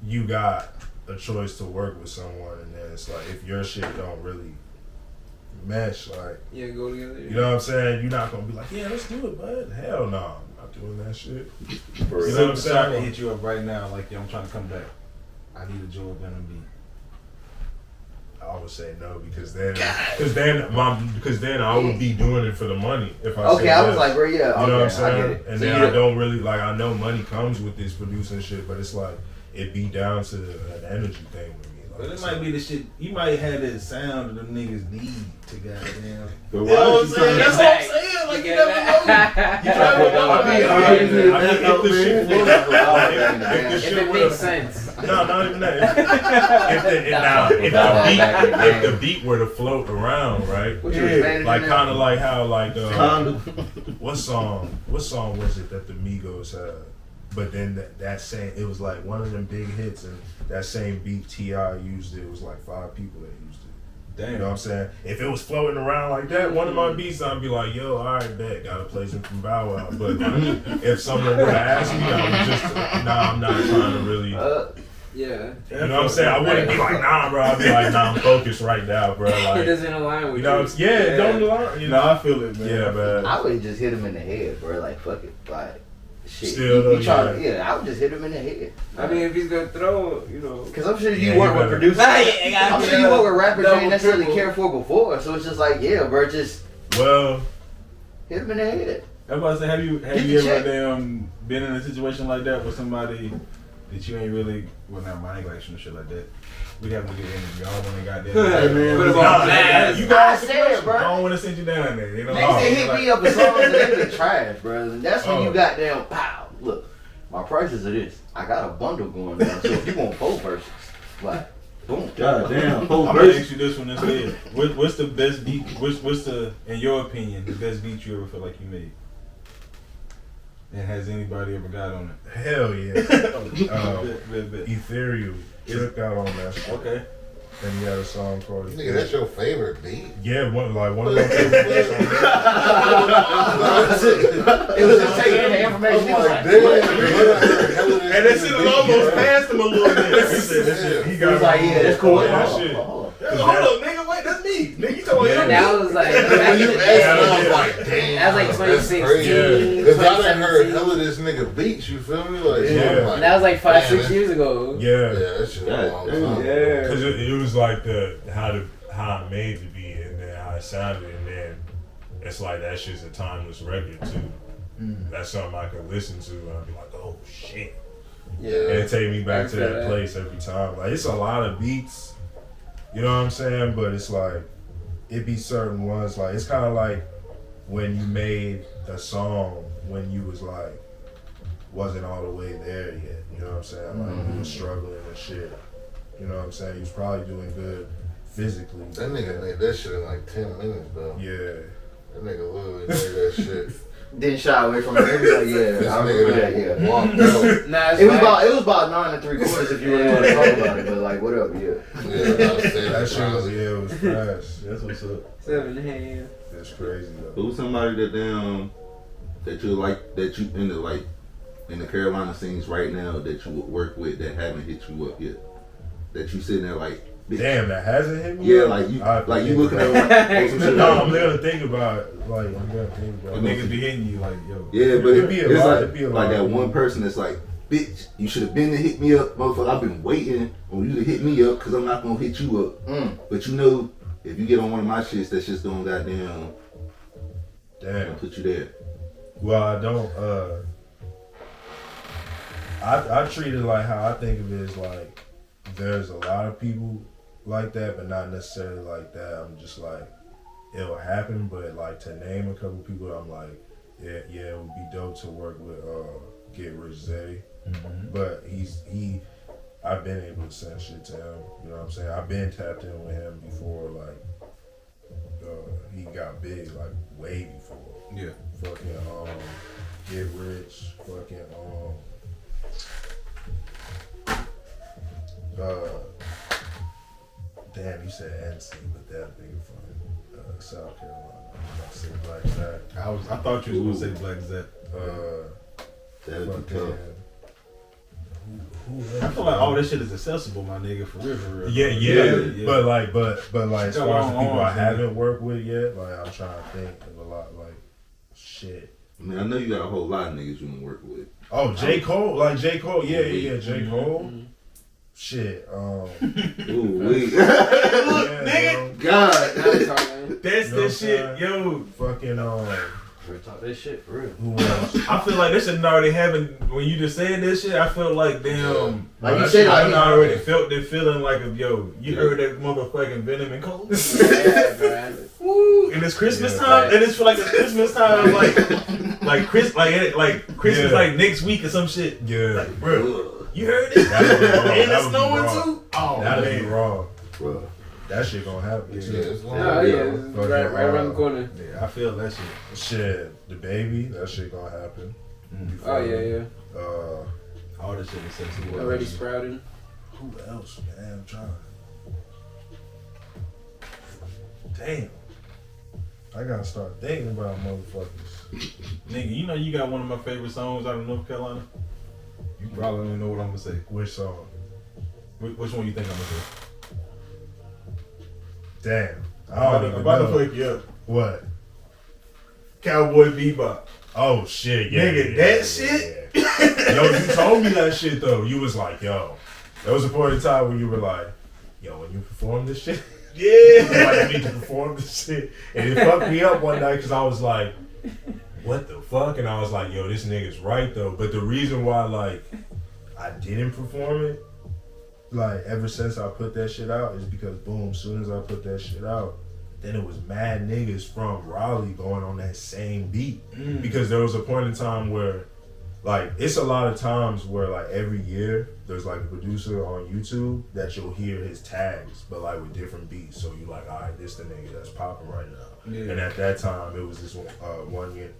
you got a choice to work with someone, and then it's like if your shit don't really mesh, like Yeah, go together. you know what I'm saying, you're not gonna be like, yeah, let's do it, bud. Hell no, I'm not doing that shit. You You know what I'm I saying? can hit you up right now, like yo, I'm trying to come back. I need a Joe Venom beat. I would say no because then I would be doing it for the money if I Okay, said I was yes. like, bro, yeah, You know what I'm okay, I saying? get it. And So then you I don't really like. I know money comes with this producing shit, but it's like it be down to an energy thing with me. Like, But it might be the shit. You might have that sound that them niggas need to goddamn. But You know what I'm you saying? That's what I'm saying. Like you never know. You never know. if If it makes sense. No, not even that. If the beat were to float around, right? What you was managing Like that? kind of like how like Kinda. what song was it that the Migos had? But then that same, it was like one of them big hits, and that same beat T.I. used it. It was like 5 people that used it. Damn. You know what I'm saying? If it was floating around like that, one of my beats, I'd be like, yo, all right, bet, gotta play some from Bow Wow. But like, if someone would have asked me, I would just, nah, I'm not trying to really, Yeah. you know what I'm saying? I wouldn't be like, nah, bro. I'd be like, nah, I'm focused right now, bro. It Like, doesn't align with you know what I'm saying? Yeah, don't align. You No, know? I feel it, man. Yeah, man. I would just hit him in the head, bro. Like, fuck it. Like, shit. Still though, he trying to, I would just hit him in the head. I mean, if he's gonna throw, you know. Because I'm sure you work with producers. I'm sure you work with rappers you ain't necessarily cared for before. So it's just like, bro, just well, hit him in the head. I'm about to say, have you ever been in a situation like that with somebody that you ain't really, well, not my English and shit like that. We have to get in. Y'all want to goddamn. Hey, man, put it on you guys, bro. I don't want to send you down there. You know, they hit me up with songs and they been trash, bro. And that's when you goddamn pow. Look, my prices are this. I got a bundle going on. So if you want 4 verses, like, boom. Goddamn. I'm gonna ask you this one instead. What's the best beat? What's the, in your opinion, the best beat you ever feel like you made? And has anybody ever got on it? Hell yeah. Ethereal. Tripped out on that shit. Okay. And he had a song called Nigga, that's your favorite beat? Yeah, one of my favorite beats on It was just taking the information. He was like, and that shit almost passed him a little bit. He got like, that's cool. That shit. Hold up, nigga, wait, that's me. Nigga, you talking about That was like, When you asked me, I was like, damn. that was like 2016. Because I done heard hella this nigga beats, you feel me? Like, Yeah. so I'm like, That was like 5-6 damn, years ago. Yeah. Yeah, that shit was a long time. Yeah. Because it was like how I made the beat and then how it sounded, and then it's like that shit's a timeless record too. That's something I can listen to and I'll be like, oh shit. Yeah. And it take me back to that place every time. Like, it's a lot of beats, you know what I'm saying? But it's like, it be certain ones, like, it's kind of like when you made a song when you was like, wasn't all the way there yet, you know what I'm saying? Like, you was struggling and shit, you know what I'm saying? You was probably doing good physically. That nigga made that shit in like 10 minutes, bro. Yeah. That nigga literally made that shit. Didn't shy away from it. He was like, This I remember that, nigga walked out. Nah, It was about 9 3/4 if you really want to talk about it, but like, what up, Yeah, I said That shit was, it was fast. That's what's up. 7 hands. That's crazy though. Who's somebody that you like, that you in the Carolina scenes right now that you would work with that haven't hit you up yet? That you sitting there like, bitch. Damn, that hasn't hit me. Yeah, yet? like you looking at some shit. No, I'm gonna think about it. Like, I'm gonna think about The it. niggas be hitting you like, yo. Yeah, but It'd be a it's lot, like, it'd be a like lot. that one person that's like, bitch, you should have been to hit me up, motherfucker. I've been waiting on you to hit me up because I'm not gonna hit you up. But you know, if you get on one of my shits, that's just gonna goddamn put you there. Well, I don't. I treat it like how I think of it as like there's a lot of people like that, but not necessarily like that. I'm just like, it'll happen, but like to name a couple people, I'm like, yeah, it would be dope to work with Get Rich Zay. But I've been able to send shit to him. You know what I'm saying? I've been tapped in with him before, like he got big, like way before. Yeah. Fucking Get Rich, fucking damn, you said NC, but that nigga from South Carolina. I said Black Zach. I thought you was gonna say Black Zach. That'd be tough. I feel like all this shit is accessible, my nigga, for real. Yeah. But like, as far as the people I arms, haven't worked with yet, like I'm trying to think of a lot, like shit. I mean, I know you got a whole lot of niggas you wanna work with. Oh, J. Cole, J. Cole, yeah, J. Cole. Shit, Ooh, wait. nigga, God, That's the shit, yo. Fucking We're talking this shit for real. who else? I feel like this shit already happened when you just said this shit. I felt like damn. Like you said, I like already felt the feeling like of yo. You heard that motherfucking Venom and Cold. Woo! And it's Christmas time, and it's for like it's Christmas time, like Christmas like next week or some shit. Yeah, like, bro. You heard it? And it's snowing too? Oh, that'd be wrong. bro. That shit gonna happen. Yeah, too. it's long. Oh, yeah. It's right around the corner. Yeah, I feel that shit. Shit, the baby, that shit gonna happen. Oh, yeah. All this shit is sexy. Already sprouting. Who else, man? I'm trying. Damn. I gotta start thinking about motherfuckers. Nigga, you know you got one of my favorite songs out of North Carolina? You probably don't even know what I'm gonna say. Which song? Which one you think I'm gonna say? Damn. I don't even about know. to fuck you up. What? Cowboy Bebop. Oh shit, yeah, Nigga, yeah, that yeah, shit? yeah. Yo, you told me that shit though. You was like, yo, there was a point in time when you were like, yo, when you perform this shit, Yeah. like, you need to perform this shit, and it fucked me up one night because I was like, what the fuck? And I was like, yo, this nigga's right though. But the reason why like I didn't perform it, like ever since I put that shit out, is because boom, as soon as I put that shit out, then it was mad niggas from Raleigh going on that same beat. Because there was a point in time where, like, it's a lot of times where, like, every year there's like a producer on YouTube that you'll hear his tags, but like with different beats. So you like, all right, this the nigga that's popping right now. Yeah. And at that time, it was this one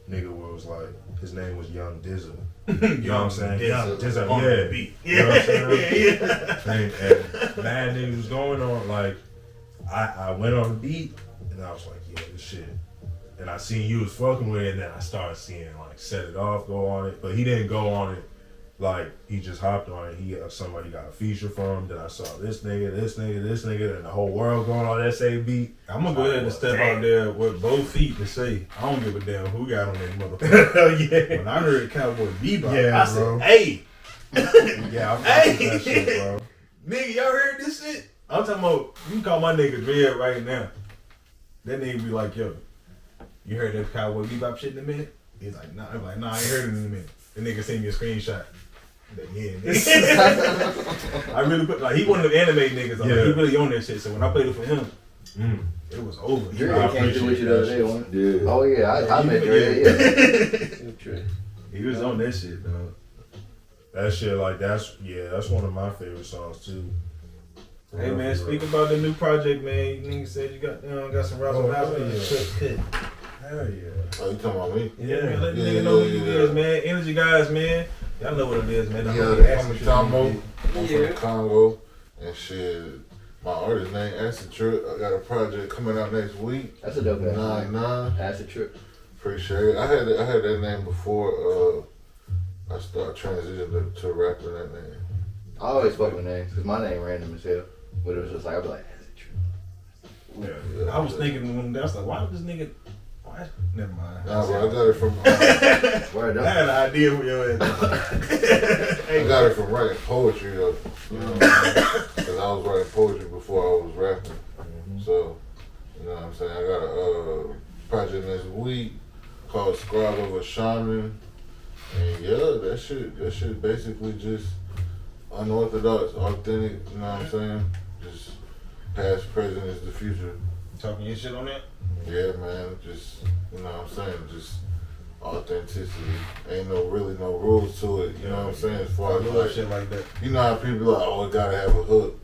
nigga where it was like, his name was Young Dizzle. You know what I'm saying? Young Dizzle, on yeah. the beat. You know what I'm saying? Yeah. And mad niggas was going on. Like, I went on the beat, and I was like, yeah, this shit. And I seen you was fucking with it, and then I started seeing, like, Set It Off go on it. But he didn't go on it. Like, he just hopped on it. Somebody got a feature from him. Then I saw this nigga, and the whole world going on that same beat. I'm gonna go ahead and step out there with both feet to say, I don't give a damn who got on that motherfucker. Yeah. When I heard Cowboy Bebop, Yeah, I bro. said, hey. Yeah, I'm fucking that shit, bro. Nigga, y'all heard this shit? I'm talking about, you can call my nigga Dread right now. That nigga be like, yo, you heard that Cowboy Bebop shit in a minute? He's like, nah. I'm like, nah, I ain't heard it in a minute. The nigga sent me a screenshot. I'm like, yeah, nigga. I really put, like, he one of the anime niggas. Like, he really on that shit. So when I played it for him, it was over. Dread came through with you the other day, wasn't it? Yeah. Oh yeah, I met Dread. Yeah. He was on that shit, dog. That shit, like, that's one of my favorite songs, too. Hey, man, speak about the new project, man. You niggas said you got some rappers out there. Hell yeah. Oh, you talking about me? Yeah, man, let the nigga know who you is, man. Energy guys, man. Y'all know what it is, man. Yeah, I'm Tambo. I'm from Congo. And shit, my artist name Acid Trip. I got a project coming out next week. That's a dope ass name. 9-9. Acid Trip. Appreciate it. I had that name before I started transitioning to rapping that name. I always fuck with names, because my name random as hell. But it was just like, I'd be like, Acid Trip. Yeah. I was thinking when I was like, why would this nigga? Why? Never mind. Nah, bro, I got it from. Word up. I had an idea for your ass. I got it from writing poetry, though. You know, because I was writing poetry before I was rapping. So, you know what I'm saying? I got a project next week called Scribe of a Shaman. And yeah, that shit basically just unorthodox, authentic, you know what I'm saying? Just past, present is the future. You talking your shit on that? Yeah, man, just, you know what I'm saying? Just authenticity. Ain't really no rules to it, you know what I'm saying? As far as like, shit like that. you know how people are like, oh, it gotta have a hook,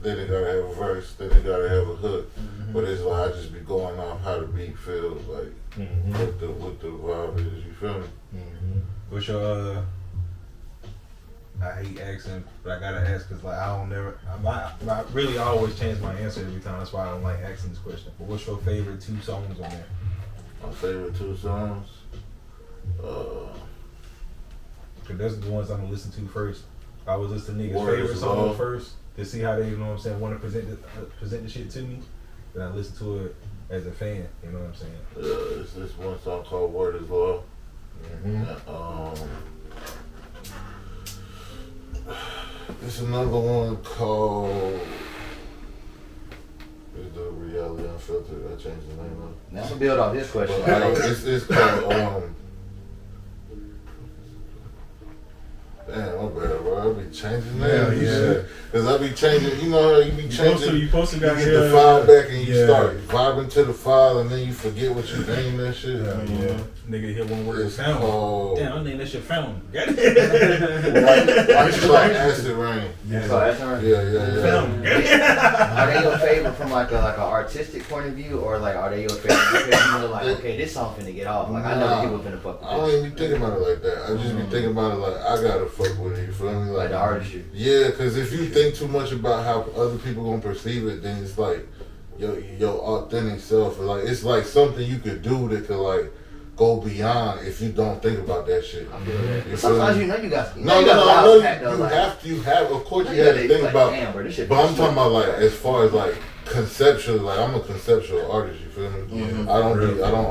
then it gotta have a verse, then it gotta have a hook. But it's like, I just be going off how the beat feels, like, what the vibe is, you feel me? What's your, I hate asking, but I gotta ask because like I really always change my answer every time. That's why I don't like asking this question. But what's your favorite 2 songs on there? My favorite 2 songs? Cause those are the ones I'm gonna listen to first. I was listening to niggas' Word favorite is song Love. first to see how they, you know what I'm saying, want to present the shit to me. Then I listen to it as a fan. You know what I'm saying? It's this one song called Word is Love. There's another one called the Reality Unfiltered. I changed the name of it. Now I'm gonna build off this question. But, it's called damn, my bad, bro. I be changing names and shit. Cause I be changing, you know how you be changing. You get the file back and you start vibing to the file and then you forget what you name that shit. Nigga hit one word. It's Fountain. called. Damn, I named that shit Fountain. It's called Acid Rain. Yeah. So Acid Rain? Yeah. Fountain. Are they your favorite from like an artistic point of view, or like are they your favorite because you know like okay this song finna get off? Like I know people finna fuck with this. I don't even be thinking about it like that. I just be thinking about it like I gotta fuck with it. You feel me? Like the artistry. Yeah, because if you think too much about how other people gonna perceive it, then it's like your authentic self. Like it's like something you could do that could like go beyond if you don't think about that shit. I feel that. You Sometimes feel you me? know you got. No, I know you have. Of course, you have to think about. Damn, bro, this shit But I'm talking about like as far as like conceptually, like I'm a conceptual artist. You feel me? Mm-hmm. I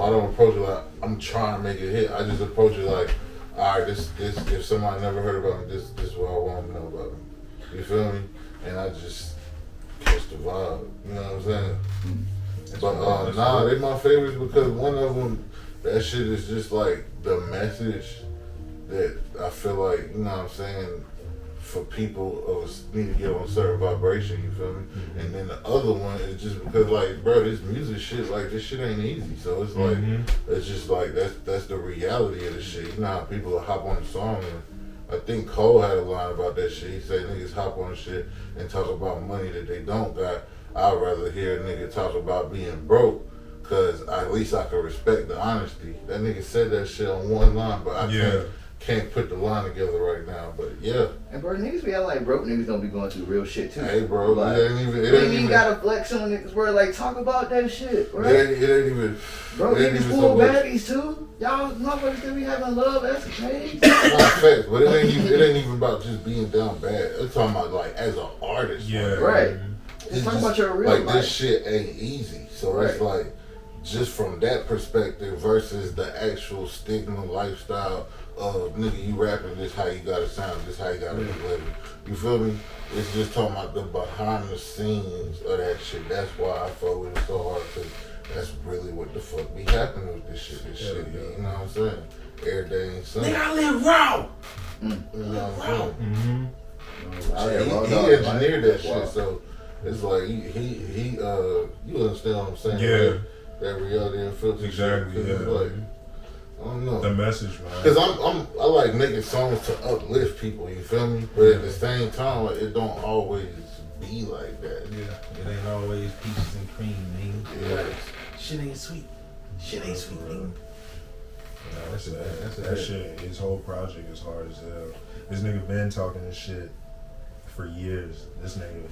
don't approach it like I'm trying to make it hit. I just approach it like, all right, this. If somebody never heard about me, this is what I want to know about me. You feel me? And I just catch the vibe. You know what I'm saying? But nah, they my favorites because one of them, that shit is just like the message that I feel like, you know what I'm saying, for people need to get on a certain vibration, you feel me? And then the other one is just because like, bro, this music shit, like this shit ain't easy. So it's like, it's just like, that's the reality of the shit. You know how people hop on the song and I think Cole had a line about that shit. He said niggas hop on the shit and talk about money that they don't got. I'd rather hear a nigga talk about being broke, cause at least I can respect the honesty. That nigga said that shit on one line, but I can't put the line together right now. But yeah. And bro, niggas be like broke niggas don't be going through real shit too. Hey bro, like, it ain't even gotta flex on niggas, bro. Like talk about that shit, right? It ain't even. Bro, it ain't niggas even full so much. baddies too. Y'all motherfuckers still be having love escapades. Not facts, but it ain't even about just being down bad. It's talking about like as an artist. Yeah. Like, Right. It's talking about your real like life. this shit ain't easy. So it's like just from that perspective versus the actual stigma lifestyle of nigga, you rapping, this how you gotta sound, this how you gotta be living. You feel me? It's just talking about the behind the scenes of that shit. That's why I fuck with it so hard, cause that's really what the fuck be happening with this shit. This shit be, you know what I'm saying? Every day ain't Sunday. Nigga, I live raw. You know what I'm Mm-hmm. He engineered that shit, so it's like he you understand what I'm saying? Yeah. Right? That reality and filter Exactly, shit. yeah. Like, I don't know. The message, man. Cause I like making songs to uplift people, you feel me? But at the same time, like, it don't always be like that. Yeah. It ain't always peaches and cream, nigga. Yeah. Shit ain't sweet. Shit ain't sweet, nigga. That shit, his whole project is hard as hell. This nigga been talking this shit for years. This nigga,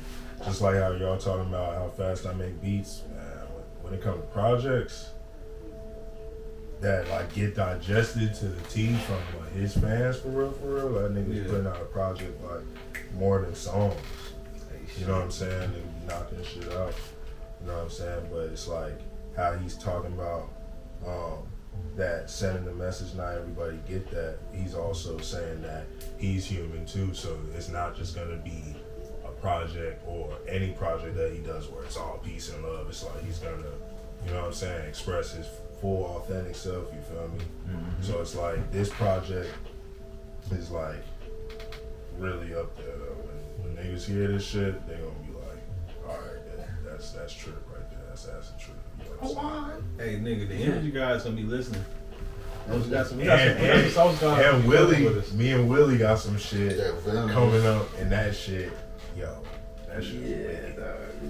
just like how y'all talking about how fast I make beats, man, when it comes to projects that like get digested to the T from like his fans for real, that nigga's putting out a project like more than songs. You know what I'm saying? And knocking shit out. You know what I'm saying? But it's like how he's talking about that sending the message, not everybody get that. He's also saying that he's human too, so it's not just gonna be a project or any project that he does where it's all peace and love. It's like he's gonna, you know what I'm saying, express his full authentic self, you feel me? Mm-hmm. So it's like this project is like really up there though. When niggas hear this shit, they gonna be like, alright, that's true right there. That's acid true. You know what I'm saying? Hey, nigga, the energy guys gonna be listening. We got some And SauceGawd. Willie, me and Willie got some shit Venom. coming up, and that shit, yo, that shit is wicked.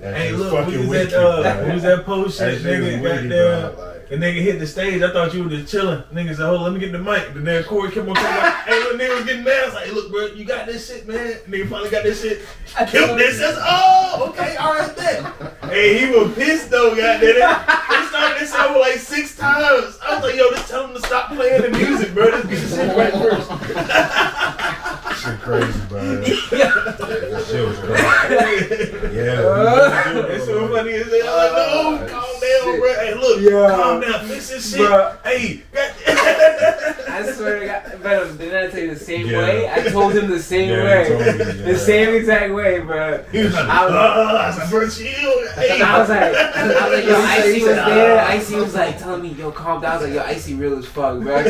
That Hey, shit is look, fucking we was wicked, at bro. who's that post That shit, shit is nigga? wicked, Goddamn. bro. Like, The nigga hit the stage. I thought you were just chilling. Nigga said, "Hold on, let me get the mic." The nigga Corey kept on coming like, "Hey, little nigga was getting mad." I was like, "Hey, look, bro, you got this shit, man." Nigga finally got this shit. Killed this. Says, "Oh, okay, all right, then." Hey, he was pissed though, goddamn. They started this over like 6 times. I was like, "Yo, just tell him to stop playing the music, bro. Just get the shit right first." shit crazy, bro. That shit was crazy. Yeah. It's so funny as hell. I'm like, no, calm down, bro. Hey, look, calm down, fix this shit. Bruh. Hey, I swear to God, Venom, didn't I tell you the same way? I told him the same Yeah, way. you told me, yeah. The same exact way, bro. he was like, I said, bro, chill. Hey. I was like, yo, Icy was there. Icy was like telling me, yo, calm down. I was like, yo, Icy real as fuck, bro.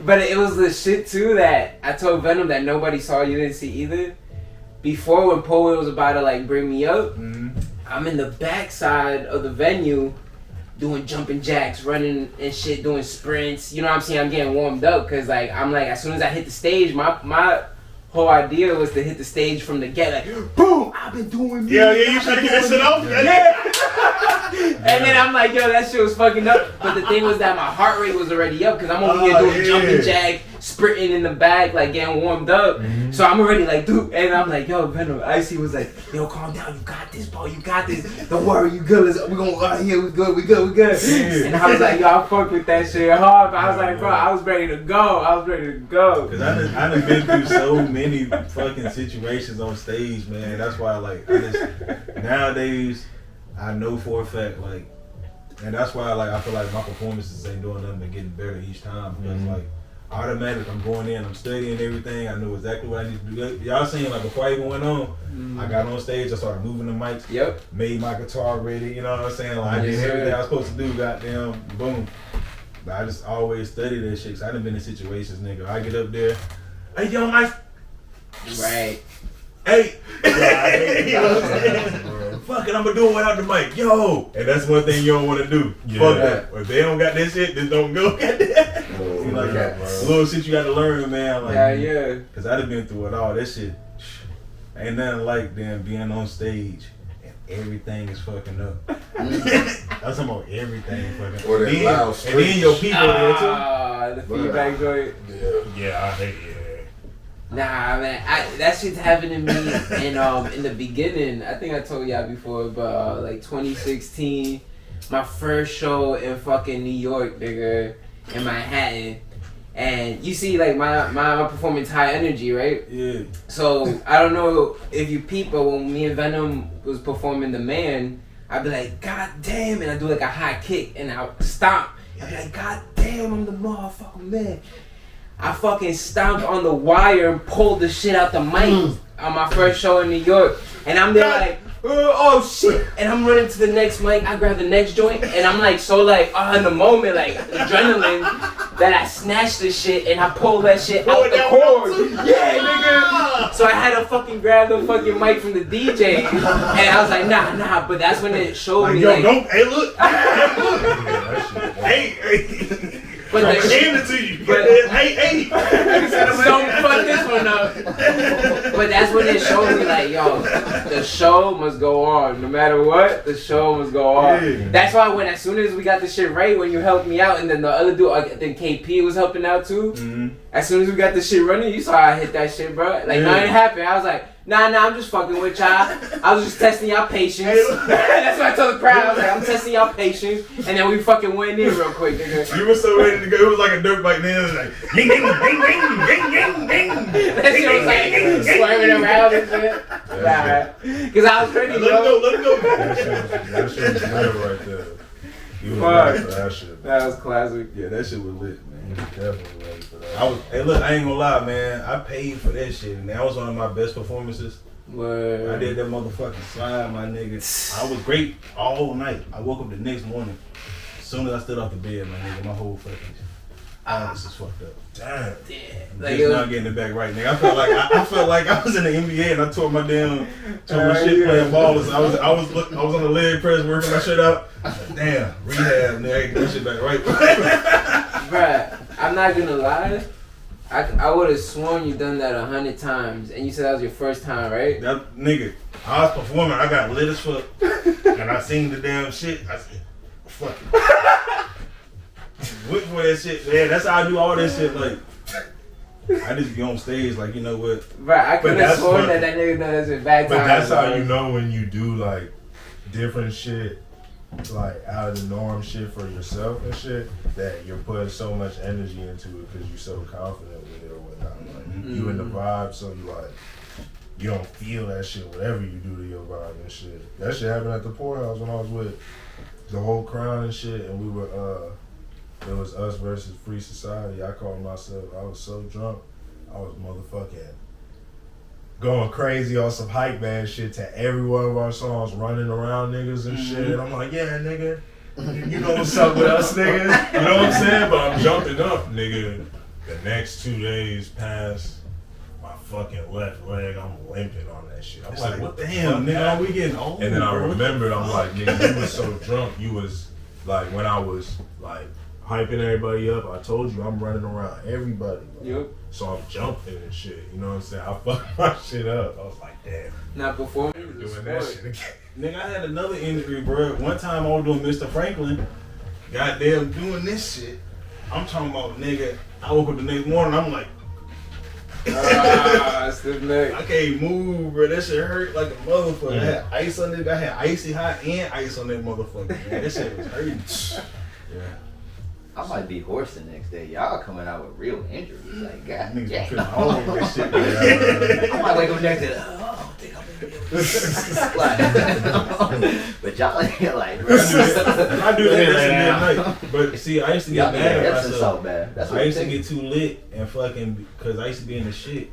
But it was the shit too that I told Venom that nobody saw, you didn't see either. Before when Poe was about to like bring me up, I'm in the backside of the venue doing jumping jacks, running and shit, doing sprints. You know what I'm saying? I'm getting warmed up because like I'm like, as soon as I hit the stage, my whole idea was to hit the stage from the get, like boom, I've been doing me. Yeah, you trying to get that shit off? Yeah. And then I'm like, yo, that shit was fucking up. But the thing was that my heart rate was already up because I'm over here doing jumping jack, sprinting in the back, like getting warmed up. So I'm already like, dude, and I'm like, yo, Venom. Icy was like, yo, calm down, you got this, bro, you got this. Don't worry, you good. We're gonna go out here, we good. And I was like, yo, I fucked with that shit hard. But I was like, bro, I was ready to go. Cause I done been through so many fucking situations on stage, man. That's why, like, nowadays, I know for a fact, like, and that's why, like, I feel like my performances ain't doing nothing but getting better each time because, like, automatic, I'm going in, I'm studying everything. I know exactly what I need to do. Y'all seen, like, before I even went on, I got on stage, I started moving the mics, made my guitar ready, you know what I'm saying? Like, I did everything I was supposed to do, goddamn, boom. But I just always study that shit, because I done been in situations, nigga. I get up there, hey, yo, Mike. Right. Hey. You know what I'm saying? Fuck it, I'm gonna do it without the mic. Yo! And that's one thing you don't want to do. Fuck that. If they don't got that shit, then don't go. Like that, little shit you got to learn, man. Like, because I done been through it all. That shit, ain't nothing like them being on stage and everything is fucking up. That's talking about everything fucking up. Or that loud and then your people there too. The feedback joint. Yeah, I hate it. Nah, man, that shit's happened to me in the beginning. I think I told y'all before, but like 2016, my first show in fucking New York, nigga, in Manhattan. And you see, like, my performance high energy, right? Yeah. So I don't know if you peep, but when me and Venom was performing The Man, I'd be like, God damn, and I do like a high kick and I stomp. I'd be like, God damn, I'm the motherfucking man. I fucking stomped on the wire and pulled the shit out the mic on my first show in New York. And I'm there like, oh shit. And I'm running to the next mic. I grab the next joint. And I'm like, so like, in the moment, like, adrenaline, that I snatched the shit and I pulled that shit out the cord. Yeah, nigga. So I had to fucking grab the fucking mic from the DJ. And I was like, nah. But that's when it showed me, yo, like, don't, hey, look. Hey. But I gave it to you. But hey. Don't fuck this one up. But that's when it showed me, like, yo, the show must go on. No matter what, the show must go on. Yeah. That's why as soon as we got the shit right, when you helped me out, and then the other dude, I think KP was helping out too. As soon as we got the shit running, you saw I hit that shit, bro. Like, nothing happened. I was like, nah, I'm just fucking with y'all. I was just testing y'all patience. That's what I told the crowd. I was like, I'm testing y'all patience. And then we fucking went in real quick, nigga. You were so ready to go. It was like a dirt bike then. It was like, ding, ding, ding, ding, ding, ding, ding. That shit was like swerving around and shit. Nah. Because I was ready, Let him go. That shit was lit right there. You was ready for that shit. That was classic. Yeah, that shit was lit, man. Definitely ready for that. Hey, look, I ain't gonna lie, man. I paid for that shit, and that was one of my best performances. Word. I did that motherfucking slide, my nigga. I was great all night. I woke up the next morning. As soon as I stood off the bed, my nigga, my whole fucking this is fucked up. Damn. Like, just not getting it back right, nigga. I felt like I was in the NBA and I tore my shit playing ball. I was on the leg press working my shit out. Damn, rehab, nigga. I get my shit back right. Bruh, I'm not gonna lie. I would have sworn you done that 100 times, and you said that was your first time, right? That nigga, I was performing. I got lit as fuck, and I seen the damn shit. I said, "Fuck it." Wait for that shit. Yeah, that's how I do all that shit. Like, I just be on stage, like, you know what? Right, I could have sworn that nigga done that shit bad times. But that's how you know when you do like different shit, like out of the norm shit for yourself and shit, that you're putting so much energy into it because you're so confident with it or whatnot. Like you in the vibe, so you don't feel that shit whatever you do to your vibe and shit. That shit happened at the poorhouse when I was with the whole crowd and shit, and we were it was us versus Free Society. I called myself, I was so drunk, I was motherfucking going crazy on some hype man shit to every one of our songs, running around niggas and shit. And I'm like, yeah, nigga, you know what's up with us niggas? You know what I'm saying? But I'm jumping up, nigga. The next 2 days pass, my fucking left leg, I'm limping on that shit. I'm like, what the hell, nigga? Are we getting old? And then I remembered, I'm like, nigga, you was so drunk. You was like, when I was like hyping everybody up, I told you I'm running around everybody. Yep. So I'm jumping and shit, you know what I'm saying? I fucked my shit up. I was like, damn. Not performing. Doing that shit again. Nigga, I had another injury, bro. One time I was doing Mr. Franklin, goddamn doing this shit. I'm talking about, nigga, I woke up the next morning, I'm like, stiff neck. I can't move, bro. That shit hurt like a motherfucker. I had ice on it. I had icy hot and ice on that motherfucker. Man. That shit was hurting. Yeah. I might be hoarse the next day. Y'all coming out with real injuries. Like, God damn. Niggas I might wake up next day. I think I'm gonna be able But y'all ain't like, bro. I do that at night. But see, I used to get mad at That's myself. so bad. That's what I used to I'm get too lit and fucking because I used to be in the shit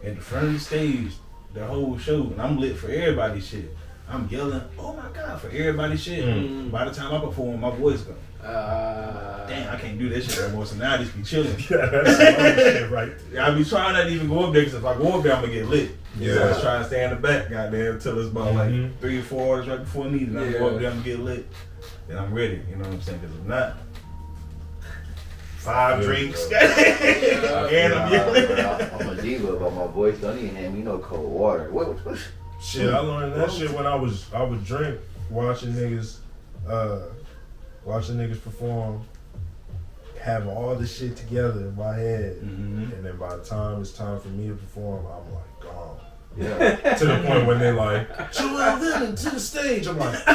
at the front of the stage the whole show, and I'm lit for everybody's shit. I'm yelling, oh my god, for everybody's shit. By the time I perform, my voice go. Damn, I can't do that shit no more. So now I just be chilling. Yeah, that's some other shit right there. I be trying not to even go up there because if I go up there, I'm gonna get lit. Yeah. So I was trying to stay in the back, goddamn, until it's about like 3 or 4 hours right before me. Then I go up there, I'm gonna get lit. Then I'm ready. You know what I'm saying? Because if not, 5 drinks. And I'm yelling. I'm a diva about my voice. Don't even hand me no cold water. What? Shit, I learned that shit when I would drink, watching niggas perform, have all the shit together in my head, and then by the time it's time for me to perform, I'm like gone. Yeah. To the point when they like, Joel Venom to the stage. I'm like, you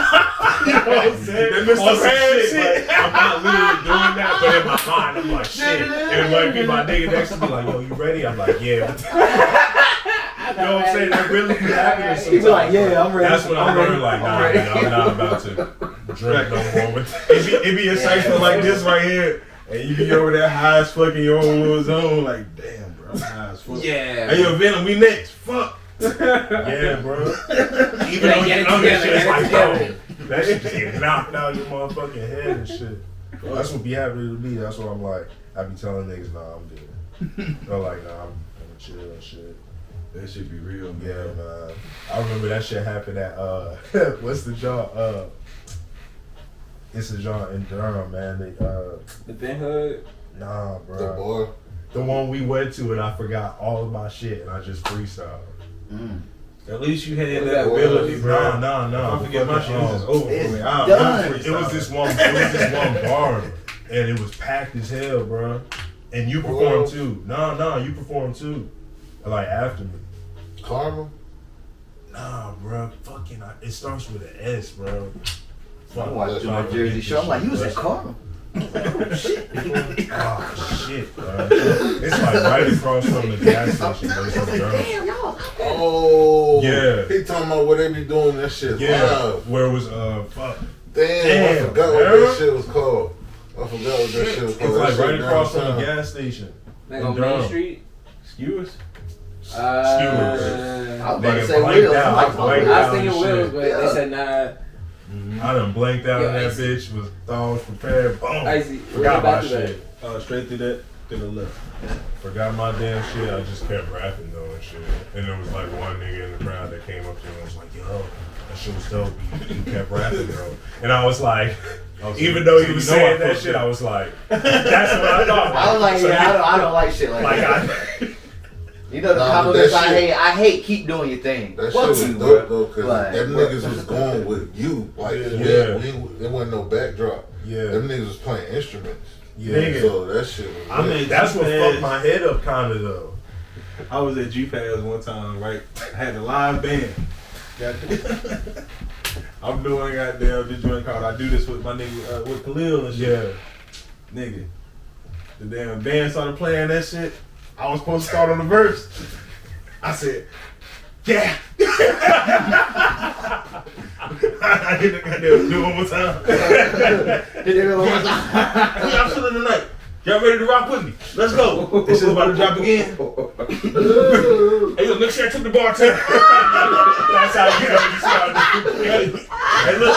know what I'm saying? They missed On the some bad shit. shit. Like, I'm not literally doing that, but in my mind, I'm like, shit. And it might be my nigga next to me like, yo, you ready? I'm like, yeah. You know what I'm saying? That really be happening sometimes. He be like, yeah, I'm ready. That's when I learned, like, nah, nigga, I'm not about to drink no more with It be a cycle like this right here, and you be over there high as fuck in your own little zone. Like, damn, bro, I'm high as fuck. Yeah. Hey, yo, Venom, we next. Fuck. Yeah, bro. Even though you know that shit, it's like, yo, that shit just get knocked out your motherfucking head and shit. That's what be happening to me. That's what I'm like. I be telling niggas, nah, I'm good. They're like, nah, I'm chill and shit. That shit be real, man. Yeah, man. I remember that shit happened at what's the joint? It's a joint in Durham, man. They The Ben Hood. nah, The bro. boy. The one we went to and I forgot all of my shit and I just freestyled. At least you had What that that ability, was? bro. No. If I forget my shit, it's just over for It's me. done. It was this one bar and it was packed as hell, bro. And you performed too. No, you performed too. Like after me. Karma? Nah, bro. Fucking, it starts with an S, bro. I'm watching my Jersey show. I'm like, you was at Karma. Oh shit, bro. It's like right across from the gas station. But it's in Durham. Oh. Yeah. He talking about what they be doing that shit. Yeah. Live. Where it was fuck. Damn, I forgot what that shit was called. I forgot what that shit was It's called. like That right shit across from downtown. the gas station. Like In on Durham. Main Street. Skewers? I was about to say blanked Wheels. out. I'm like, I blanked I out was thinking and Wills, shit. but they said nah. I done blanked out Yo, in that Icy. bitch. Was thoughts prepared. Boom. Icy. Forgot my shit. Straight through that, to the left. Forgot my damn shit. I just kept rapping though and shit. And there was like one nigga in the crowd that came up to me and was like, yo, that shit was dope. You kept rapping, bro. And I was like, even though he was saying that shit, I was like, that's what I thought. I was like, So yeah, I don't like shit like that. You know the Nah, but compliments that I shit- hate. I hate keep doing your thing. That Fuck shit you, was bro. dope though, cause Like, them bro. niggas was going with you. Like, Yeah. there wasn't no backdrop. Yeah. Them niggas was playing instruments. Yeah. So that shit was I mean, That's what fucked my head up kind of though. I was at G-Pass one time, right? I had a live band. I'm doing goddamn this joint called I Do This with my nigga, with Khalil and shit. Yeah. Nigga. The damn band started playing that shit. I was supposed to start on the verse. I said, yeah. I did it goddamn do it one more time. I'm feeling the night. Y'all ready to rock with me? Let's go. This shit's about to drop again. Hey, yo, make sure I took the bartender. That's how you know you start. Hey, look.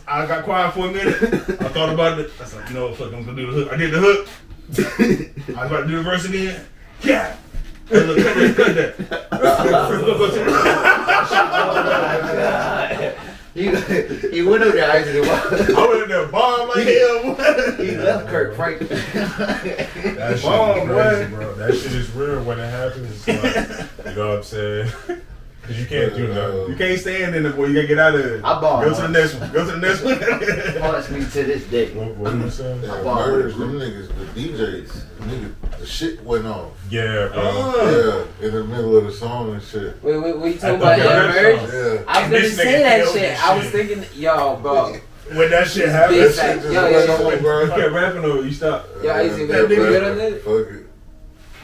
I got quiet for a minute. I thought about it. I was like, you know what, fuck, I'm gonna do the hook. I did the hook. I was about to do the verse again. Yeah. Hey, look, cut that. He went over there. I went in there, bomb like hell. He left Kirk Franklin. That shit Bomb, is crazy, bro. That shit is real when it happens. It's like, you know what I'm saying? Cause you can't do nothing. You can't stand in it, boy. You gotta get out of it. I bombed. Go to the next one. Go to the next one. Haunts me to this day. What you saying? Yeah, murders, them niggas, the DJs, the shit went off. Yeah, bro. Yeah, in the middle of the song and shit. Wait, what you talking I about? thought That merge? Yeah. I was gonna This say nigga that killed shit. this I was shit. thinking, yo, bro. When that shit Big happens, That fact. shit just Yo, went yo, off, bro. You kept rapping or you stopped? Yo, Icy, Yeah, we good on this? Fuck it.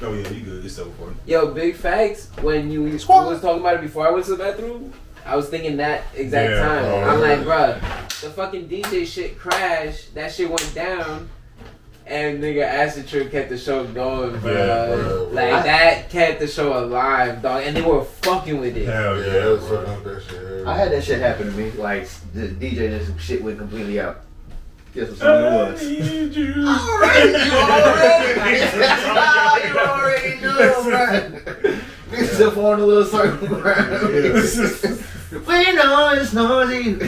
Oh yeah, you good. It's 740. Yo, big facts. When you was talking about it before I went to the bathroom, I was thinking that exact time. I'm like, bruh, the fucking DJ shit crashed. That shit went down. And nigga, Acid Trip kept the show going, bro. Yeah, like, that kept the show alive, dog. And they were fucking with it. Hell Yeah, yeah. that was fucking up that shit. I had that shit happen to me. Like, the DJ just shit went completely out. Guess what song it was? I need you. You already know, bro. Niggas up on a little circle, bro. We know it's noisy. I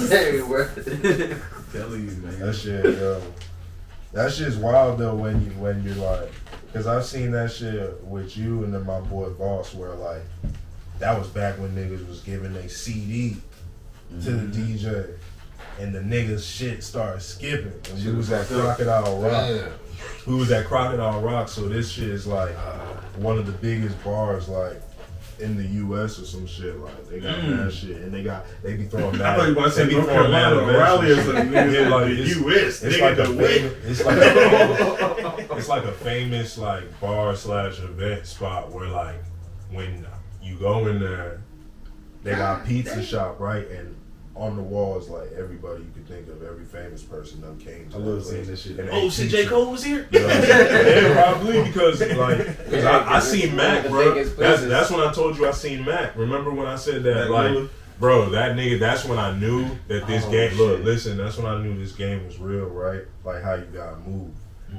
tell you, bro. Telling you, man. That shit, yo. That shit's wild though when you're like, cause I've seen that shit with you and then my boy Boss where like, that was back when niggas was giving their CD to the DJ, and the niggas shit started skipping. And we was at Crocodile Rock. Yeah. We was at Crocodile Rock, so this shit is like one of the biggest bars like in the U.S. or some shit. Like they got that shit, and they be throwing I thought you were about to say they be North throwing mad Carolina or events Raleigh or and something. shit. Yeah, like The it's, U.S. It's Nigga, like the a famous, it's like a famous like bar / event spot where like when you go in there, they got pizza shop right, and on the walls like everybody you could think of, every famous person that came to I that love place. seeing this shit. And Oh ate shit, pizza. J. Cole was here? You know what I'm saying? Yeah, probably because I seen Mac, the bro. biggest places. That's when I told you I seen Mac. Remember when I said that? Mac Like, Miller? bro, that nigga. That's when I knew that this game. shit. Look, listen. That's when I knew this game was real, right? Like how you gotta move.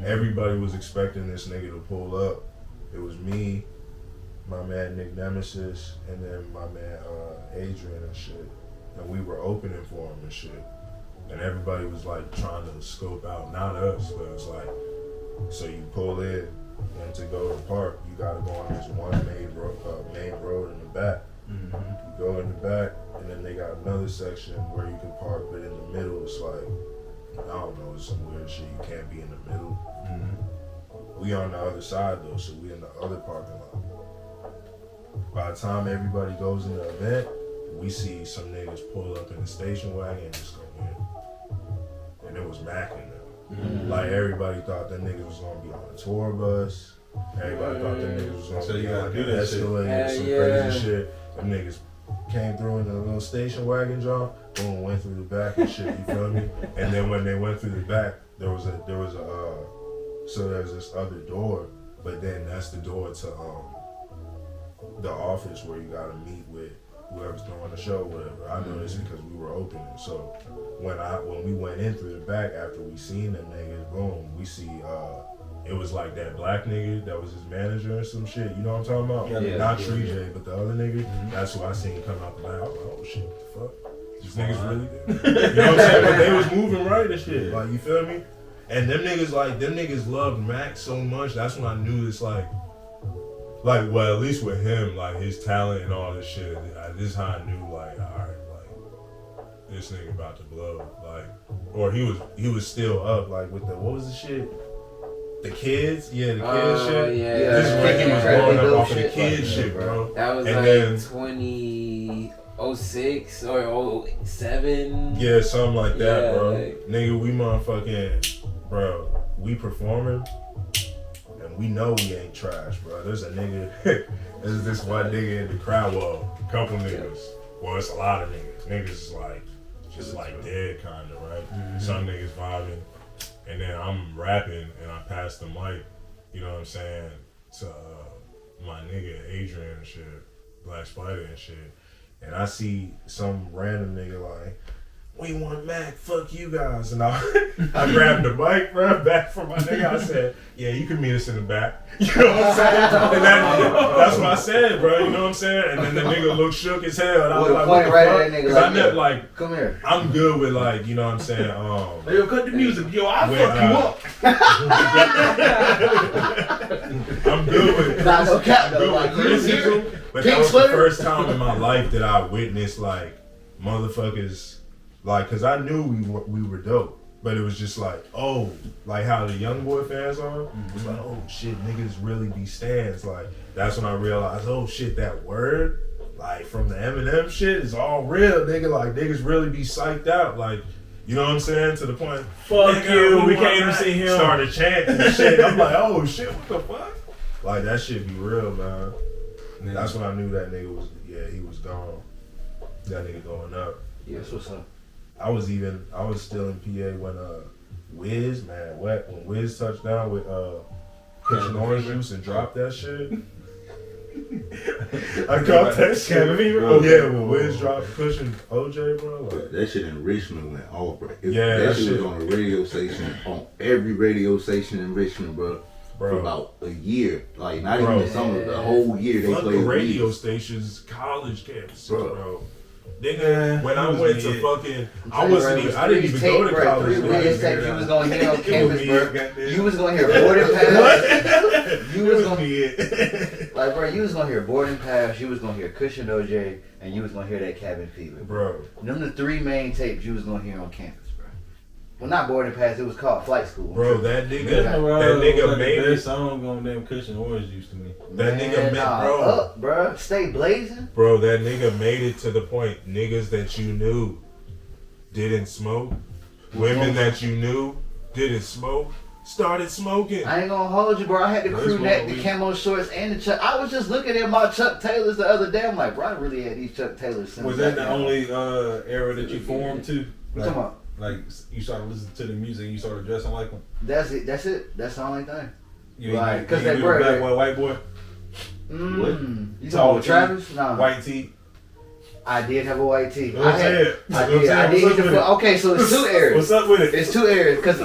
Everybody was expecting this nigga to pull up. It was me, my man Nick Nemesis, and then my man Adrian and shit. And we were opening for him and shit. And everybody was like trying to scope out, not us, but it's like, so you pull in, and to go to the park, you gotta go on this one main road in the back. You go in the back, and then they got another section where you can park, but in the middle it's like, I don't know, it's some weird shit. You can't be in the middle. We on the other side though, so we in the other parking lot. By the time everybody goes in the event, we see some niggas pull up in the station wagon and just go in. And it was Mac in them. Like everybody thought them niggas was gonna be on a tour bus. Everybody thought them niggas was So gonna you be gotta like do an that shit. Escalade, some Yeah. crazy shit. Them niggas came through in a little station wagon, John. Boom, went through the back and shit. You feel me? And then when they went through the back, there's this other door, but then that's the door to the office where you gotta meet with whoever's throwing the show, whatever. I know this because we were opening. So when we went in through the back after we seen them niggas, boom, we see it was like that black nigga that was his manager or some shit. You know what I'm talking about? Yeah. Not Tree J, but the other nigga. That's who I seen come out the back. I was like, oh shit, what the fuck? These niggas really did. You know what I'm saying? But they was moving right and shit. Like, you feel me? And them niggas loved Mac so much. That's when I knew it's like, well, at least with him, like his talent and all this shit. This is how I knew, like, all right, like this nigga about to blow, like, or he was still up, like with the what was the shit? The kids, yeah, the kids shit. Yeah. This is when he was Yeah. blowing up off of the Shit kids like that, shit, bro. That was And like then- 2006 or 07. Yeah, something like that, Yeah, bro. like- Nigga, we motherfucking, bro, we performing, and we know we ain't trash, bro. There's a nigga, there's this one nigga in the crowd, well, a couple niggas. Well, it's a lot of niggas. Niggas is like, just like dead kinda, right? Some niggas vibing, and then I'm rapping, and I pass the mic, you know what I'm saying, to my nigga Adrian and shit, Black Spider and shit. And I see some random nigga like, we want Mac, fuck you guys. And I grabbed the mic, bro, back from my nigga. I said, yeah, you can meet us in the back. You know what I'm saying? And that's what I said, bro. You know what I'm saying? And then the nigga looked shook as hell. And I was With a like, point what the right fuck? at that nigga, 'Cause like, I never, yeah. like, Come here. I'm good with, like, you know what I'm saying? Hey, yo, cut the music. Yo, I'll With, fuck I'm good with Nah, no cap I'm though. good Like, with you criticism. here? But King that was the Slitter? first time in my life that I witnessed like motherfuckers, like, cause I knew we were dope, but it was just like, oh, like how the young boy fans are. It was like, oh shit, niggas really be stands. Like that's when I realized, oh shit, that word, like from the Eminem shit, is all real, nigga. Like niggas really be psyched out, like. You know what I'm saying? To the point, Fuck nigga, you, who we am can't even I? see him. Started chanting and shit. I'm like, oh shit, what the fuck? Like that shit be real, man. And that's when I knew that nigga was, he was gone. That nigga going up. Yeah, that's what's up. I was still in PA when Wiz, man, when Wiz touched down with pushing orange juice and dropped that shit. I caught that shit. Cabin Fever? Oh yeah, when Wiz dropped pushing OJ, bro. Like, That shit in Richmond went off, bro. Yeah, that shit was on a radio station, on every radio station in Richmond, bro. For bro. about a year, like not Bro. even the summer, the whole year they Fuck played the radio Wiz. stations, college campuses, Bro. bro. Nigga, when I was went to me. fucking, I wasn't even, I didn't even go to college. Three bro. Wiz tapes you was gonna hear on It was campus, me, bro. goddamn. You was gonna hear boarding pass. You was gonna me, like, bro. You was gonna hear boarding pass. You was gonna hear Cushion OJ, and you was gonna hear that Cabin Fever. bro. Them the three main tapes you was gonna hear on campus, bro. Well, not boarding pass. It was called Flight School. Bro, that nigga, That that nigga nigga made made the it. best song on them Cushion Orange Juice to me. That nigga made, bro. Up, bro. Stay blazing. Bro, that nigga made it to the point. Niggas that you knew didn't smoke. Women that you knew didn't smoke. Started smoking. I ain't gonna hold you, bro. I had the That's crew neck, what the we- camo shorts, and the Chuck. I was just looking at my Chuck Taylors the other day. I'm like, bro, I really had these Chuck Taylors. since Was that the back then. only era that you formed to? What you talking about? Like you started listening to the music and you started dressing like them? That's it. That's it. That's the only thing. You Right, 'cause you that do bird- black boy, white boy, You Tall talking with tee, Travis? No. white tee. I did have a white tee. What I'm saying? I What I'm did. I saying? did. What's hit up the with it? Okay, so it's two areas. What's up with it? It's two areas, cause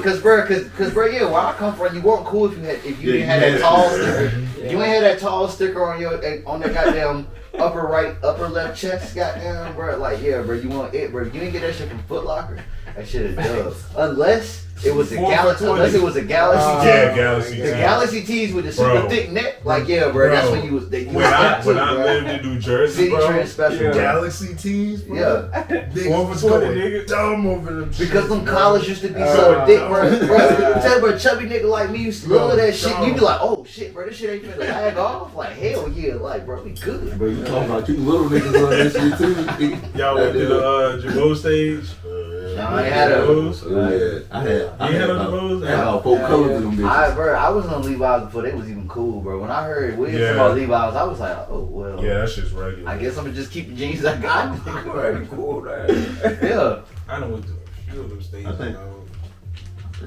bro, yeah, where I come from, you weren't cool if you didn't have that yeah. tall sticker. If you ain't had that tall sticker on that goddamn upper right, upper left chest, goddamn, bro. Like, yeah, bro, you want it, bro. If you didn't get that shit from Foot Locker, that shit is dub. Unless it was a Galaxy, tee. Yeah, Galaxy. The Tee. Galaxy tees with the super Bro. thick neck, like, yeah, bro. That's Bro. when you was. When I lived in New Jersey, City bro. Trend special, bro. Galaxy tees, bro. Yeah. Niggas was going dumb over them. Because shits, them bro. collars used to be so thick, bro. Tell you, bro, chubby nigga like me used to love that shit. You be like, oh shit, bro, this shit ain't finna lag off. Like, hell yeah, like, bro, we good. Bro, you talking about you little niggas on this shit too? Y'all went to the Jabot stage. No, I ain't had those. Yeah, I had You had about, those? I had about 4 colors of them bitches. Bro, I was on Levi's before they was even cool, bro. When I heard Williams Yeah. about Levi's, I was like, oh well. Yeah, that shit's regular. I guess I'm gonna just keep the jeans I got. Already cool, man. Yeah. I know what a few of them stages. I think-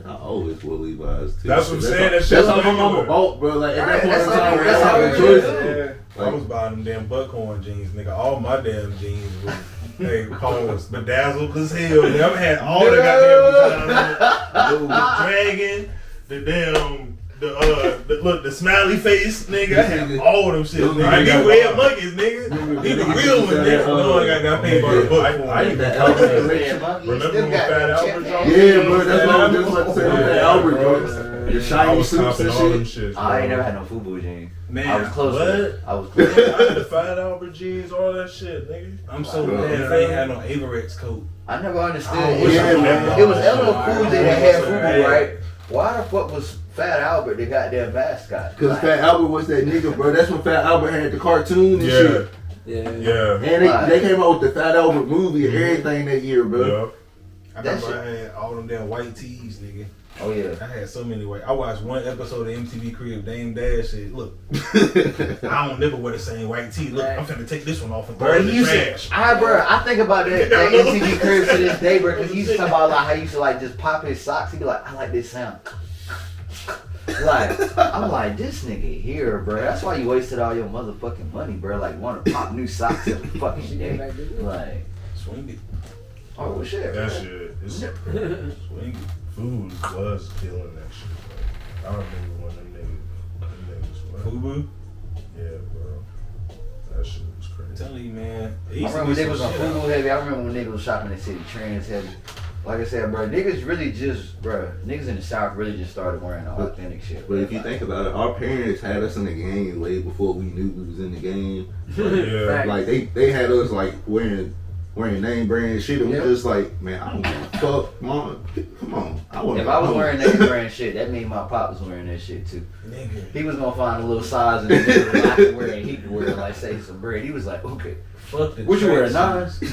I always wore Levi's too. That's what I'm saying. That That's shit's how my mama regular. bought, bro. Like at that point in That's time, how- that's how that's the how it choice. I was buying them damn Buckhorn jeans, nigga. All my damn jeans was hey, pause, bedazzled as hell. Nigga. I've had all the goddamn dragon, the damn, the smiley face, nigga. I had all them shit, nigga. I get red monkeys, nigga. He the real one, nigga. No, I got paid by the Buckhorn. I used to That cover Albert it. Remember when Fat Albert dropped? Yeah, bro. That's what I was just about to say. That Albert joints, the I shiny was suits copping and all them shit. shits. I ain't bro. never had no FUBU jeans. Man, I was close. what? To it. I was close. I had the Fat Albert jeans, all that shit, nigga. I'm so Bro. mad they ain't had no Averex coat. I never understood. Oh, it, yeah, was, man. it was LL Cool J that had FUBU, Right. right? Why the fuck was Fat Albert the goddamn mascot? Cause Fat Albert was that nigga, bro. That's when Fat Albert had the cartoon and Yeah, shit. Yeah. yeah, And they came out with the Fat Albert movie and everything that year, bro. yeah. I That remember I had all them damn white tees, nigga. Oh yeah. I had so many white. I watched one episode of MTV Crib. Dame Dash said, "Look, I don't never wear the same white tee. Look, I'm finna take this one off and throw Bro, it in he the used trash." to, I think about that MTV Crib to this day, bro, because he used to talk about like how he used to like just pop his socks. He'd be like, I like this sound. Like, I'm like, this nigga here, bro. That's why you wasted all your motherfucking money, bro. Like, want to pop new socks every fucking day. Like, Swing it, oh, well, shit. That bro. shit, it's swing it. food was killing that shit. Bro. I remember when them niggas, Fubu. yeah, bro. That shit was I'm crazy. telling you, man. I remember when niggas was on Fubu heavy. I remember when niggas was shopping at City Trends heavy. Like I said, bro, niggas really just, bro, niggas in the South really just started wearing the authentic shit. But if you think about it, our parents had us in the game way before we knew we was in the game. Yeah, Like they had us like wearing name brand shit, and we just like, man, I don't give a fuck, mom. Come on, I want. If I was wearing name brand shit, that mean my pop was wearing that shit too. Nigga. He was gonna find a little size in the middle that I could wear and he could wear, like say some bread. He was like, okay. Fuck the What you wearing, tracksuits. nines? We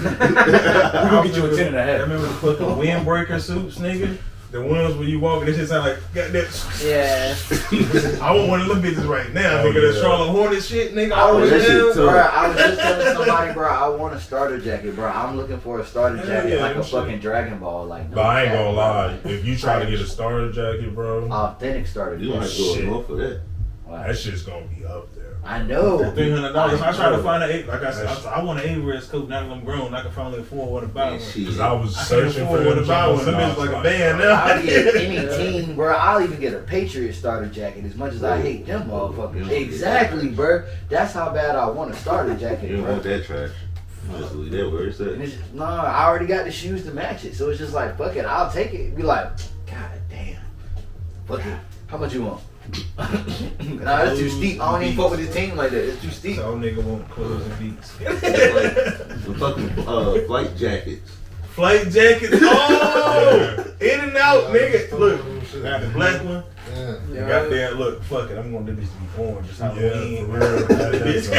gonna get you a 10 and a I half. remember the fucking windbreaker suits, nigga. The ones where you walk and this shit sound like goddamn. Yeah. I want one of them bitches right now, Oh, nigga. yeah. That Charlotte Hornet shit, nigga. I was, All the way just, down. bro, I was just telling somebody, bro, I want a starter jacket, bro. I'm looking for a starter Hell jacket yeah, like a that shit. fucking Dragon Ball. Like, no But I ain't cap, gonna bro. lie. If you try to get a starter jacket, bro, Authentic starter You gonna jacket. have to Shit. go north for that. Wow. that shit's gonna be up there. I know. $300. I try to find a like I said, That's- I want an A-Rest coat. Now that I'm grown, I can finally afford one to buy one. Man, shit. Cause I was I can't searching for afford one them to buy one. joints, Them and I bitches was like a band now. I'll get any team, bro. I'll even get a Patriot starter jacket as much as I hate them motherfuckers. Exactly, bro. That's how bad I want a starter You jacket, don't bro. want that trash. Just leave that where it's at. And it's just, no, I already got the shoes to match it. So it's just like, fuck it, I'll take it. Be like, God damn. Fuck it. How much you want? Nah, it's too steep. I don't even fuck with this team like that. It's too steep. So nigga want clothes and beats. It's like the fucking flight jackets. Flight jackets. Oh, in and out, nigga. Look, got the black one. Yeah. You got there. Look, fuck it. I'm gonna do this to be orange. Just Yeah, Halloween. for real. That's I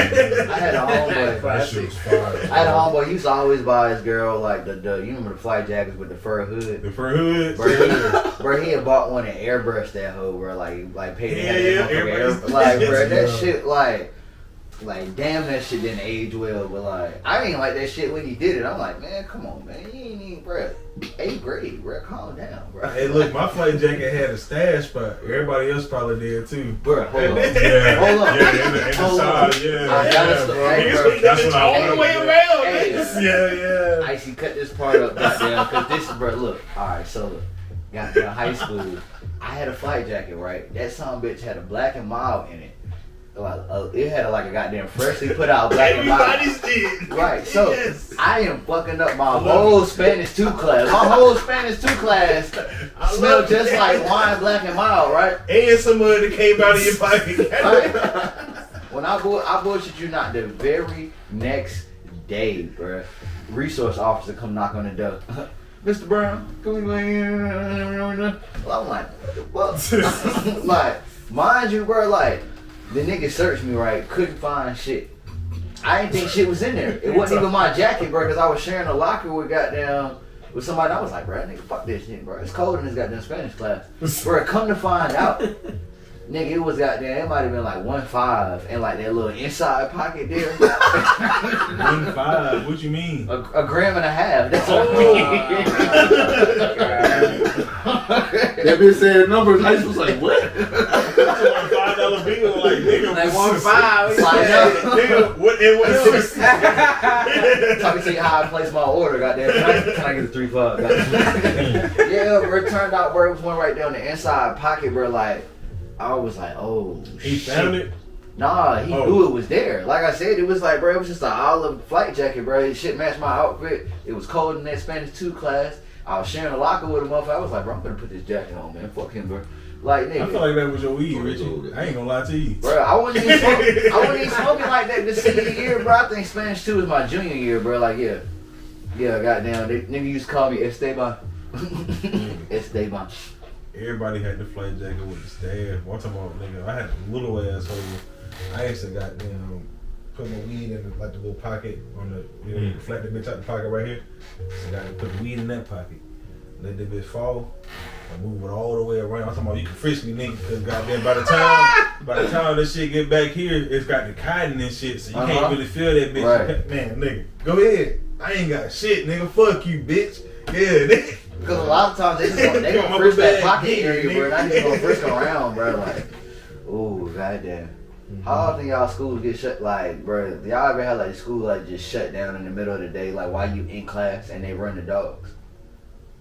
had a homeboy. that shit was fire. I had a homeboy. He used to always buy his girl like the you remember the flight jackets with the fur hood. The fur hood. Bro, he had bought one and airbrushed that hoe, bro. Like paid Yeah, airbrush. like, bro, that Yeah. shit, like, damn, that shit didn't age well. But like, I ain't like that shit when he did it. I'm like, man, come on, man, you ain't even, bro, 8th grade, bro, calm down, bro. Hey, look, my flight jacket had a stash, but everybody else probably did too. Bro, hold on, Yeah, hold on. yeah, in the Hold on. side, yeah, I gotta bro. hey, bro. That's what I all the wanted. way around. Hey. niggas. Yeah, yeah. Icy, cut this part up, goddamn, because this is, bro, look, alright, so look, goddamn high school, I had a flight jacket, right? That son bitch had a black and mild in it. It had like a goddamn freshly put out black and mild. Everybody's did. Right, so Yes. I am fucking up my whole Spanish 2 class. My whole Spanish 2 class smelled just like wine, black and mild, right? And some of it came out of your pocket. Right. When I bullshit you not, the very next day, bruh, resource officer come knock on the door. Mr. Brown, come in. Well, I'm like, what the fuck? Like, mind you, bro, like, the nigga searched me, right, couldn't find shit. I didn't think shit was in there. It wasn't even my jacket, bro, because I was sharing a locker with somebody. I was like, bro, nigga, fuck this shit, bro. It's cold in this goddamn Spanish class. Bro, come to find out, nigga, it was goddamn, it might have been like 1.5 and like that little inside pocket there. 1.5. What you mean? a gram and a half. That's what That bitch said numbers. I was like, what? $5 bill, like nigga. Like 1.5. Slide up. Nigga, what? And what else? Talking to you how I place my order, goddamn. Can I get a 3.5? Goddamn. Yeah, bro, it turned out, bro, it was one right there on the inside pocket, bro, like, I was like, oh, He shit. found it. Nah, he Oh. knew it was there. Like I said, it was like, bro, it was just an olive flight jacket, bro. This shit matched my outfit. It was cold in that Spanish 2 class. I was sharing a locker with a motherfucker. I was like, bro, I'm gonna put this jacket on, man. Fuck him, bro. Like, I feel nigga. like that was your weed, Richie. I ain't gonna lie to you. Bro, I wasn't even smoking like that this senior year, bro. I think Spanish 2 was my junior year, bro. Like, yeah. Yeah, goddamn. Nigga used to call me Esteban. Esteban. Everybody had the flight jacket with the staff. One time, nigga, I had a little asshole. I used to goddamn put my weed in like the little pocket on the, you know, you flat the bitch out the pocket right here. So I got to put the weed in that pocket. Let the bitch fall. I move it all the way around. I'm talking about you can frisk me, nigga, because goddamn by the time this shit get back here, it's got the cotton and shit, so you can't really feel that bitch. Right. Man, nigga, go ahead. I ain't got shit, nigga. Fuck you, bitch. Yeah, nigga. Because a lot of times they gonna frisk that pocket area, bro. Not just gonna frisk around, bro. Like, ooh, goddamn. How often y'all schools get shut? Like, bro, y'all ever had like school like just shut down in the middle of the day, like while you in class and they run the dogs?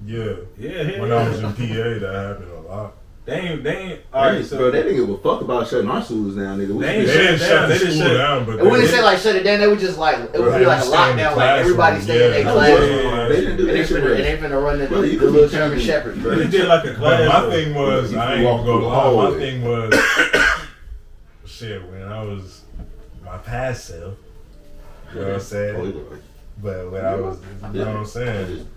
Yeah. Yeah. When I was in PA, that happened a lot. They ain't. Alright, so Bro, they didn't give a fuck about shutting our schools down, nigga. They They ain't didn't shut shut down. the They just school shut down, but It wouldn't say like shut it down. They would just like it would be like a lockdown. Like everybody stay in their class. They didn't do And that shit. they finna run the Bro, you little could be German changing- Shepherd, bro. They did like a But class. my thing was, You I can ain't walk gonna go through the lie. My hallway. thing was, shit, when I was my past self, you know what I'm saying? Oh, you But when I was, you know what I'm saying?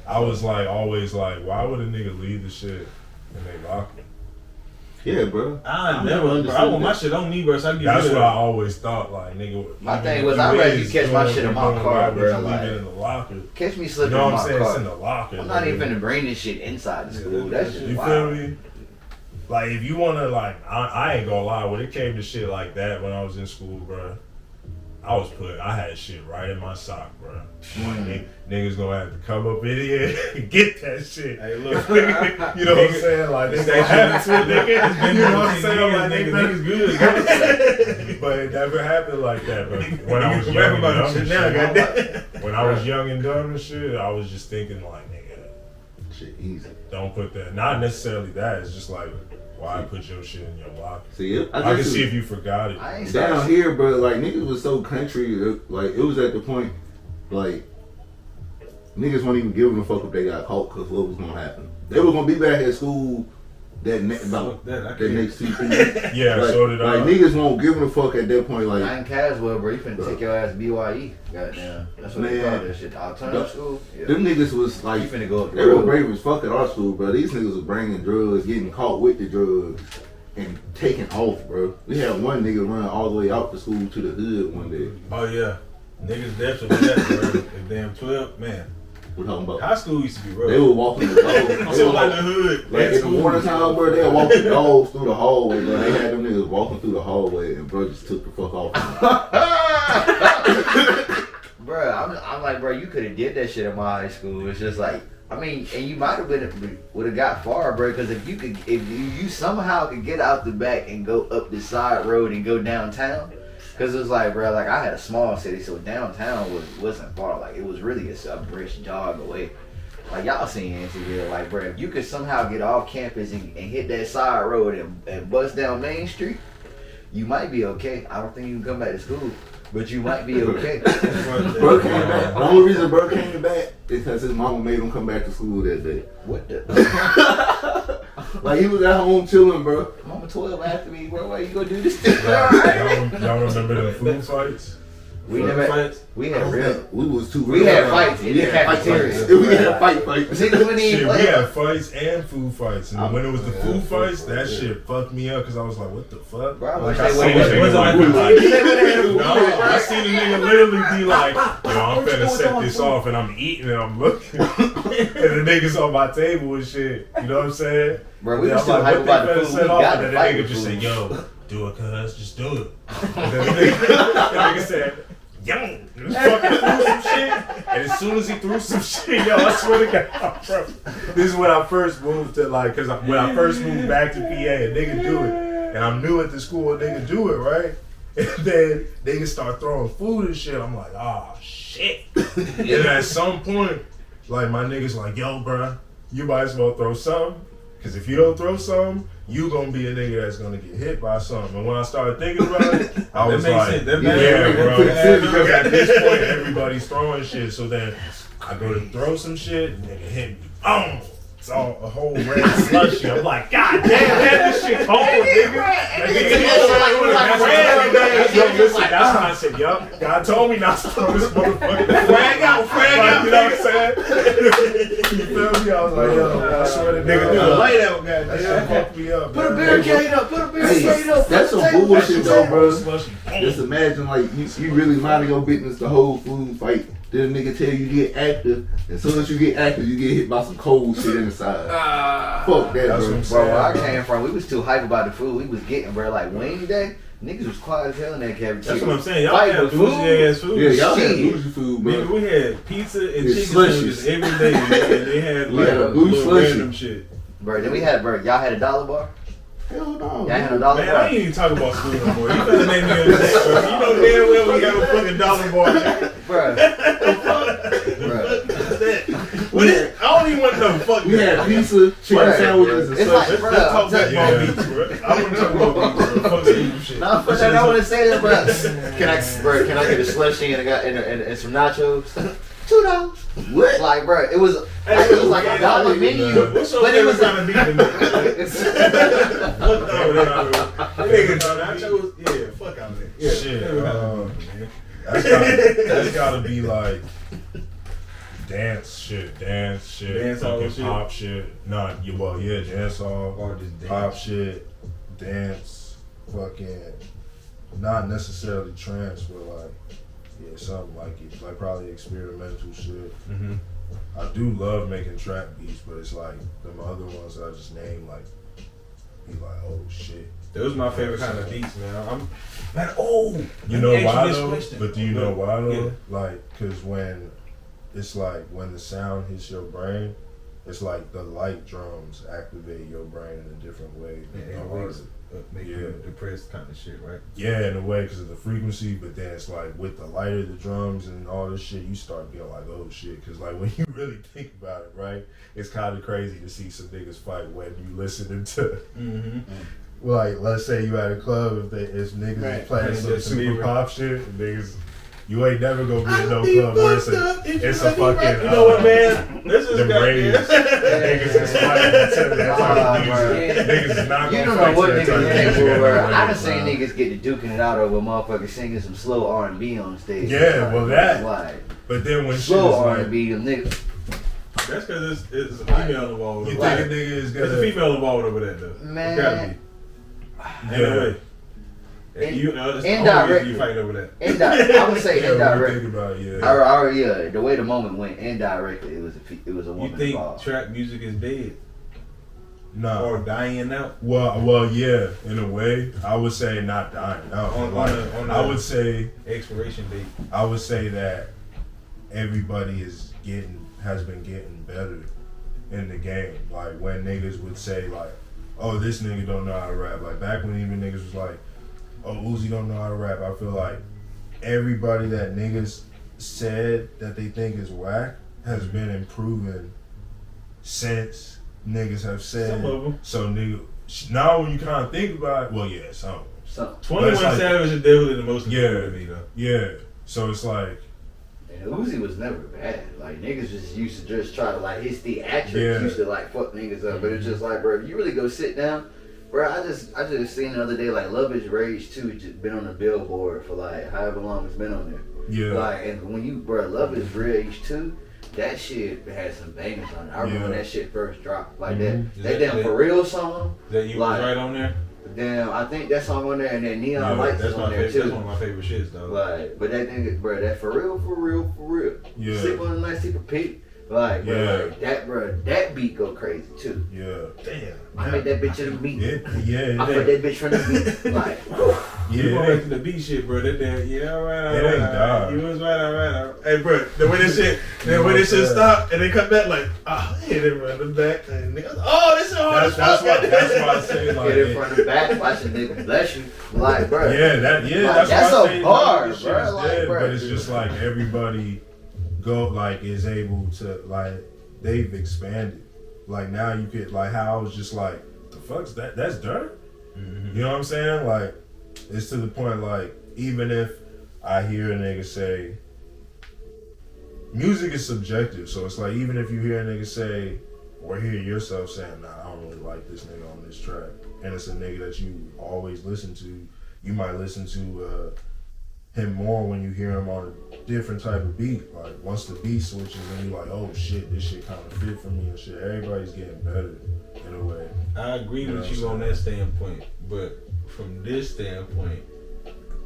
I was like, always like, why would a nigga leave the shit and they lock me? Yeah, bro. I never understood. I want my shit on me, bro. So I can get That's rid what of I always thought. Like, nigga. My even thing if was, you I'd rather you is catch my doing shit in what my you car, doing, bro. leave Like, it in the locker. catch me You slipping know in what I'm my saying? It's car. in the locker. I'm not even nigga. finna bring this shit inside the school. That shit You wild. feel me? Like, if you wanna, like, I ain't gonna lie, when it came to shit like that when I was in school, bro, I had shit right in my sock, bro. Niggas gonna have to come up in here and get that shit. Hey, look. You know what I'm saying? Like, they gonna have to, nigga. You know what I'm saying? Like, niggas good. but it never happened like that, bro. When I was Niggas young and rap about dumb shit and now, shit, goddamn. when I was young and dumb and shit, I was just thinking like, nigga, Shit easy. don't put that. Not necessarily that. It's just like, why put your shit in your locker? See, I can see if you forgot it. I ain't down started. here, bro, like niggas was so country, like it was at the point, like niggas weren't even giving a fuck if they got caught because what was gonna happen. They were gonna be back at school about that next 2 weeks. Yeah, like, so did I. Like niggas won't give a fuck at that point. Like I ain't Caswell, bro. You finna take your ass BYE. Goddamn. That's what they Man. call that shit. Alternative school. Yeah. them niggas was like You finna go up the they were road. brave as fuck at our school, bro. These niggas was bringing drugs, getting caught with the drugs, and taking off, bro. We had one nigga run all the way out the school to the hood one day. Oh yeah, niggas definitely that, bro. The damn 12, man. We're talking about. High school used to be rough. They were walking the dog. I'm still like the hood. Like in the morning time, bro, they were walking dogs through the hallway, bro. They had them niggas walking through the hallway, and bro just took the fuck off. Bro, I'm like, bro, you could have did that shit in my high school. It's just like, I mean, and you might have would have got far, bro, because if you somehow could get out the back and go up the side road and go downtown, because it was like, bro, like I had a small city, so downtown wasn't far. Like it was really a brisk jog away. Like y'all seen NCVille, like, bro, if you could somehow get off campus and hit that side road and bust down Main Street, you might be okay. I don't think you can come back to school, but you might be okay. Bro came back. The only reason bro came back is because his mama made him come back to school that day. What the? Like he was at home chilling, bro. Mama 12 after me, bro. Why you gonna do this? Y'all remember the food fights? We never. We had real. We was too. We had fights in the cafeteria. We had fights. Shit, we had fights and food fights, and when it was the food fights, that shit fucked me up because I was like, "What the fuck?" Bro, Like, I I say, seen a nigga like, no, I seen a nigga literally be like, "Yo, I'm finna set this off," and I'm eating and I'm looking, and the niggas on my table and shit. You know what I'm saying? Bro, we Yeah, were I'm still like, hype what about they the finna food. set We off? got And to then the fight nigga with just food. said, "Yo, do it, cuz, just do it." And then the nigga said, "Yo." He fucking threw some shit, and as soon as he threw some shit, yo, I swear to God, bro, this is when I first moved to cause when I first moved back to PA, a nigga do it, and I'm new at the school, a nigga do it, right? And then niggas start throwing food and shit. I'm like, oh shit. And at some point, like my niggas like, yo, bro, you might as well throw some, cause if you don't throw some, you gonna be a nigga that's gonna get hit by something. And when I started thinking about it, I was like, yeah, bro. Because at this point, everybody's throwing shit. So then I go to throw some shit, nigga hit me. It's all a whole red slushy. I'm like, God damn, man, this shit cold, nigga. Listen, that's when I said, yup, God told me not to throw this motherfucker. Frag out, you know what I'm saying? You feel me? I was like, yo, I swear to nigga, do the light out, man. That shit fucked me up. Put a barricade up. Put a barricade up. That's some bullshit though, bro. Just imagine like you really minding your business the whole food fight. Then a nigga tell you get active. As soon as you get active, you get hit by some cold shit in the side. Fuck that, bro. Bro, where I came from, we was too hype about the food we was getting, bro. Like wing day, niggas was quiet as hell in that cafeteria. That's what I'm saying. Y'all Fight had for bougie ass food. Yeah, y'all had Shit. bougie food, bro. Nigga, we had pizza and It's chicken slushies. sandwiches every day, and they had like Yeah, a bougie little slushy. random shit. Bro, then we had, bro, y'all had a dollar bar? Hell no. Y'all had a dollar Man, bar? I ain't even talking about school no more. You better name me a day, bro. You know damn well we got a fucking dollar bar. Bro. What is, I don't even want to know. Fuck We that. had pizza, chicken sandwiches, and It's such. like, Let's talk bro, about beats, bro. I want to talk about beats, bro. Fuck some shit. nah, for that, I want to say that, bro. Can I get a slushie and some nachos? $2. What? Like, bro, it was like a dollar menu, What's your but it was favorite kind of beat to me? Fuck nigga, nachos. Yeah, fuck out of there. Shit, that's gotta be like dance shit, Dance hall fucking shit? pop shit. Nah, yeah, dance hall, Or just pop dance. shit, dance, fucking, not necessarily trance, but like, yeah, something like it, like probably experimental shit. Mm-hmm. I do love making trap beats, but it's like them other ones that I just named, like, be like, oh shit. Those are my favorite kind of beats, man. You know why this though? question. But do you know why though? Yeah. Like, cause when it's like when the sound hits your brain, it's like the light drums activate your brain in a different way than Yeah, the it art. makes make you depressed kind of shit, right? Yeah, in a way, because of the frequency, but then it's like with the light of the drums and all this shit, you start being like, oh shit. Because like when you really think about it, right, it's kind of crazy to see some niggas fight when you listening to, like, let's say you at a club, if niggas is playing some Justin super Bieber. pop shit, niggas, you ain't never gonna be in no club where it's a fucking, you know what, man? This is them raves. Niggas is fighting to that type of music. Niggas is not You gonna don't fight know what to that type of niggas music. think, bro. at a I done rave, seen bro. niggas get to duking it out over motherfuckers singing some slow R&B on stage. Yeah, well that. Like, But then when shit slow is like, R&B, them niggas. That's because it's a female involved. you over think a there. nigga is There's a gonna, female involved over there, though. Man. It's gotta be. Anyway. You know, it's the only Indirect. reason you fight over that. I would say yeah, when you indirect. think about it, Yeah, the way the moment went indirectly, it was a woman You think involved. trap music is dead no. or dying out? Well, yeah, in a way, I would say not dying out. On Like, the I would say expiration date. I would say that everybody has been getting better in the game. Like when niggas would say like, oh, this nigga don't know how to rap. Like back when even niggas was like, oh, Uzi don't know how to rap. I feel like everybody that niggas said that they think is whack has been improving since niggas have said. Some of them. So nigga, now when you kind of think about it, well, yeah, some. So, 21 But it's like- Savage is definitely the most Yeah. important to me, though. Yeah. So it's like, and Uzi was never bad. Like niggas just used to just try to like his theatrics Yeah. used to like fuck niggas up. But it's just like, bro, if you really go sit down, bro, I just seen the other day like Love Is Rage 2 just been on the billboard for like however long it's been on there. yeah. Like, and when you, bro, Love Is Rage 2, that shit had some bangers on it. I remember when Yeah. that shit first dropped. Like Mhm. Is that that- damn For Real song. That you Like- was right on there? Damn, I think that song on there and then Neon Yeah, Lights that's is my on there favorite. That's too. one of my favorite shits, though. Like, but that nigga, bro, that For Real. Yeah. Sleep on the night, sleep a peep. Like, bro, Yeah. like that, bro, that beat go crazy too. Yeah. Damn. I made that bitch in the beat. Yeah. I put that bitch from the beat. Like, You Yeah. go back to the beat shit, bro. That damn, yeah, all right, all It right. ain't all right. done. You was right, all right, all right. Hey, bro, the way this shit, when this shit stopped and they cut back, like, hit it from the back. And niggas, oh, this is hard as fuck. That's why I say like get it from the back, watch the nigga bless you. Like, bro. yeah, Like, that's that's why I a say bar, this shit bro. is Like, dead, bro. but it's just like everybody is able to like they've expanded. Like now you could like how I was just like the fuck's that? That's dirt. Mm-hmm. You know what I'm saying? Like it's to the point like even if I hear a nigga say music is subjective, so it's like even if you hear a nigga say or hear yourself saying, nah, I don't really like this nigga on this track, and it's a nigga that you always listen to, you might listen to him more when you hear him on a different type of beat. Like once the beat switches and you're like, oh shit, this shit kind of fit for me and shit. Everybody's getting better in a way. I agree You know with you what I'm on that standpoint, but from this standpoint,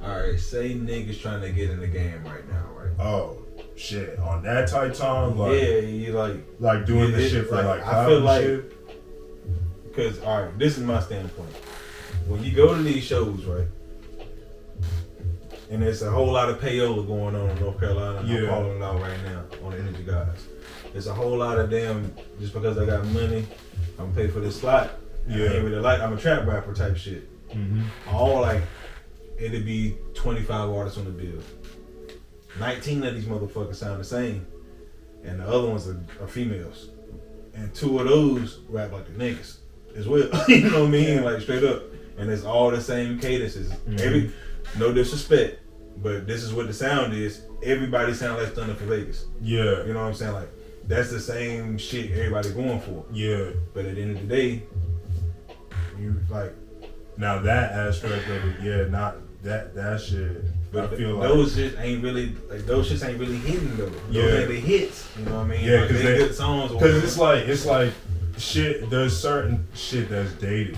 all right, say niggas trying to get in the game right now, right? Oh shit, on that type time, like yeah, you like doing yeah, the it- shit for like I feel clout like and shit. because all right, this is my standpoint. When you go to these shows, right, and there's a whole lot of payola going on in North Carolina. And I'm Yeah. calling it out right now on the Energy Guys. There's a whole lot of damn just because I got money, I'm gonna pay for this slot. Yeah. I ain't really like I'm a trap rapper type shit. Mm-hmm. All like it'd be 25 artists on the bill. 19 of these motherfuckers sound the same, and the other ones are females, and 2 of those rap like the niggas as well. You know what I mean? Like straight up, and it's all the same cadences. Mhm. No disrespect, but this is what the sound is. Everybody sound like Thunder for Vegas. Yeah, You know what I'm saying? Like that's the same shit everybody going for. yeah. But at the end of the day, you like Now that aspect of it, yeah, not that shit. But I feel those shit ain't really hitting though. Those ain't the hits. You know what I mean? Yeah, like, because they good songs. Because it's like shit. There's certain shit that's dated.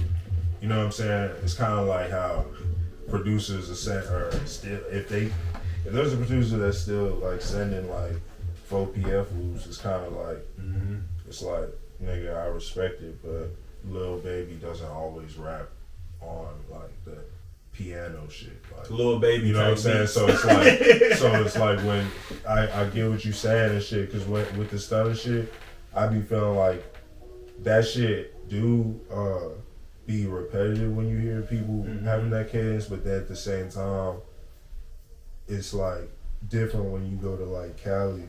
You know what I'm saying? It's kind of like how producers are still if there's a producer that's still like sending like 4 PF loops, it's kind of like it's like nigga, I respect it, but Lil Baby doesn't always rap on like the piano shit, like Lil Baby, you know what I'm saying? beats. So it's like when I get what you saying and shit, because with the stutter shit, I be feeling like that shit do be repetitive when you hear people having that cadence, but then at the same time, it's like different when you go to like Cali.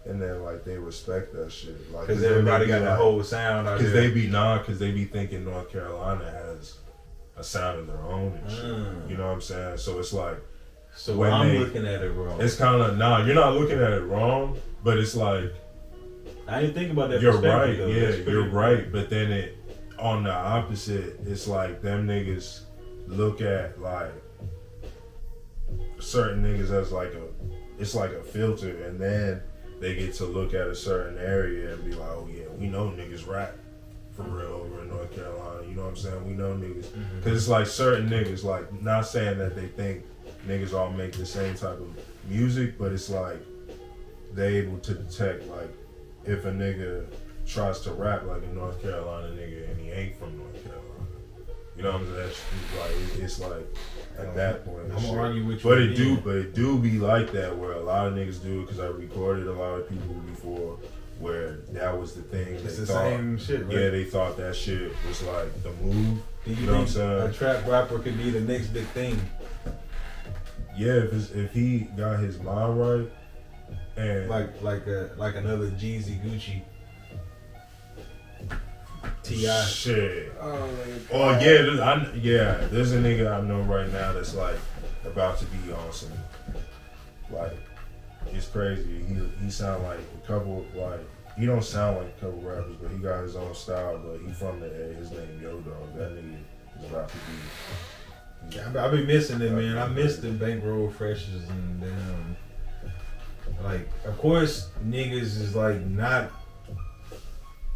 And then like they respect that shit, like because everybody got the whole sound out there. Because they be thinking North Carolina has a sound of their own and shit. You know what I'm saying? So it's like, so when I'm looking at it wrong. It's kind of you're not looking at it wrong, but it's like I didn't think about that. You're right, though. yeah, you're right. But then it on the opposite, it's like them niggas look at like certain niggas as like it's like a filter, and then they get to look at a certain area and be like, oh yeah, we know niggas rap for real over in North Carolina. You know what I'm saying? We know niggas. Because it's like certain niggas, like not saying that they think niggas all make the same type of music, but it's like they able to detect like if a nigga tries to rap like a North Carolina nigga and he ain't from North Carolina. You know what I'm saying? It's like at that point. I'm gonna argue with you. But it do be like that where a lot of niggas do it, because I recorded a lot of people before where that was the thing. It's they the same shit, right? Yeah, they thought that shit was like the move. Do you know what I'm think saying? a trap rapper could be the next big thing? Yeah, if he got his mind right, and like another Jeezy, Gucci, T.I. Shit. Oh yeah, there's a nigga I know right now that's like about to be on some, like, it's crazy. He sound like a couple, like, he don't sound like a couple rappers, but he got his own style, but he from the A. His name Yo Dog. That nigga is about to be. Yeah, I be missing it, man. I miss the bankroll freshers and them. Like, of course, niggas is like not.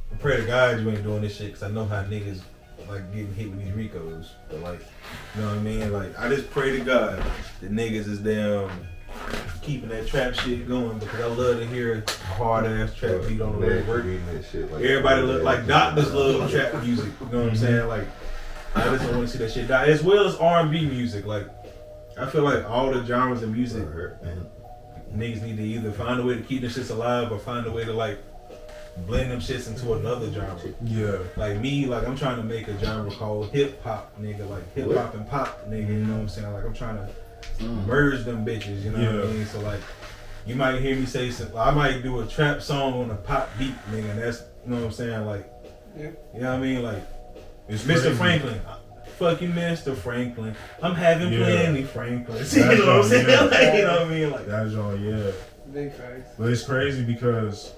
I pray to God you ain't doing this shit, because I know how niggas like getting hit with these Ricos. But like, you know what I mean? Like, I just pray to God that niggas is damn keeping that trap shit going, because I love to hear a hard ass trap beat on the road work. Like Everybody look like doctors love trap music. You know what I'm saying? Like, I just don't want to see that shit die. As well as R&B music. Like, I feel like all the genres of music, niggas need to either find a way to keep them shits alive or find a way to like blend them shits into another genre. Yeah. Like me, like I'm trying to make a genre called hip hop, nigga. Like hip hop and pop, nigga. You know what I'm saying? Like I'm trying to merge them bitches. You know what I mean? So like, you might hear me say something. I might do a trap song on a pop beat, nigga. And that's, you know what I'm saying? Like, you know what I mean? Like, it's Mr. Franklin. Fuck you, Mr. Franklin. I'm having plenty Franklin. You know what I'm saying? Yeah. Like, you know what I mean? Like, that's on, yeah. Big facts. But it's crazy because,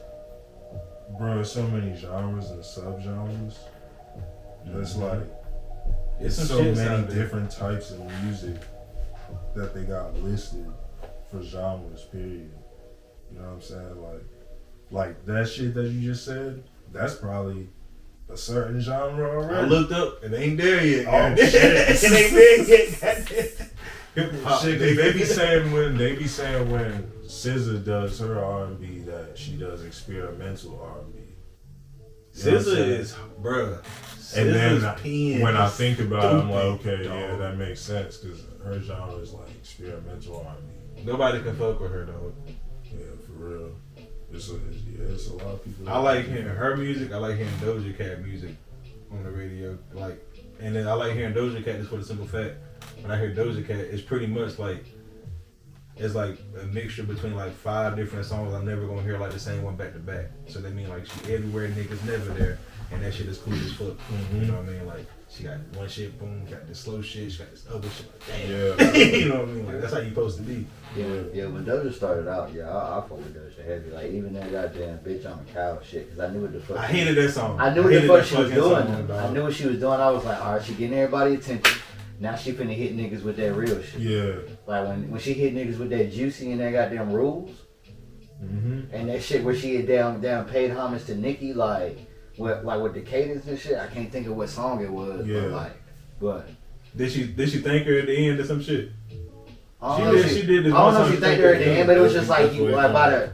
bro, there's so many genres and subgenres. It's like, it's so many different types of music that they got listed for genres, period. You know what I'm saying? Like that shit that you just said, that's probably a certain genre already. I looked up, it ain't there yet. Oh shit! It ain't there yet. Hip hop. Shit, they be saying when SZA does her R&B that she does experimental R&B. SZA is, bruh. And then when I think about it, I'm like, okay, yeah, that makes sense, because her genre is like experimental R&B. Nobody can fuck with her though. Yeah, for real. It's a lot of people. I like hearing her music. I like hearing Doja Cat music on the radio. Like, and then I like hearing Doja Cat just for the simple fact, when I hear Doja Cat, it's pretty much like, it's like a mixture between like 5 different songs. I'm never gonna hear like the same one back to back. So that means like she everywhere, niggas never there, and that shit is cool as fuck. You know what I mean? Like, she got one shit, boom, got this slow shit, she got this other shit. Like, damn. Yeah. You know what I mean? Like, that's how you supposed to be. Yeah, when Doja started out, I fuck with Doja heavy. Like, even that goddamn bitch on the cow shit, because I knew what the fuck. I hated that song. I knew what the fuck she was doing. I knew what she was doing. I was like, alright, she getting everybody attention. Now she finna hit niggas with that real shit. Yeah. Like when she hit niggas with that Juicy and that goddamn Rules. And that shit where she had down paid homage to Nicki, like with the cadence and shit. I can't think of what song it was, but Did she thank her at the end or some shit? She did this. I don't know if she thanked her at the end, but it was just like you by the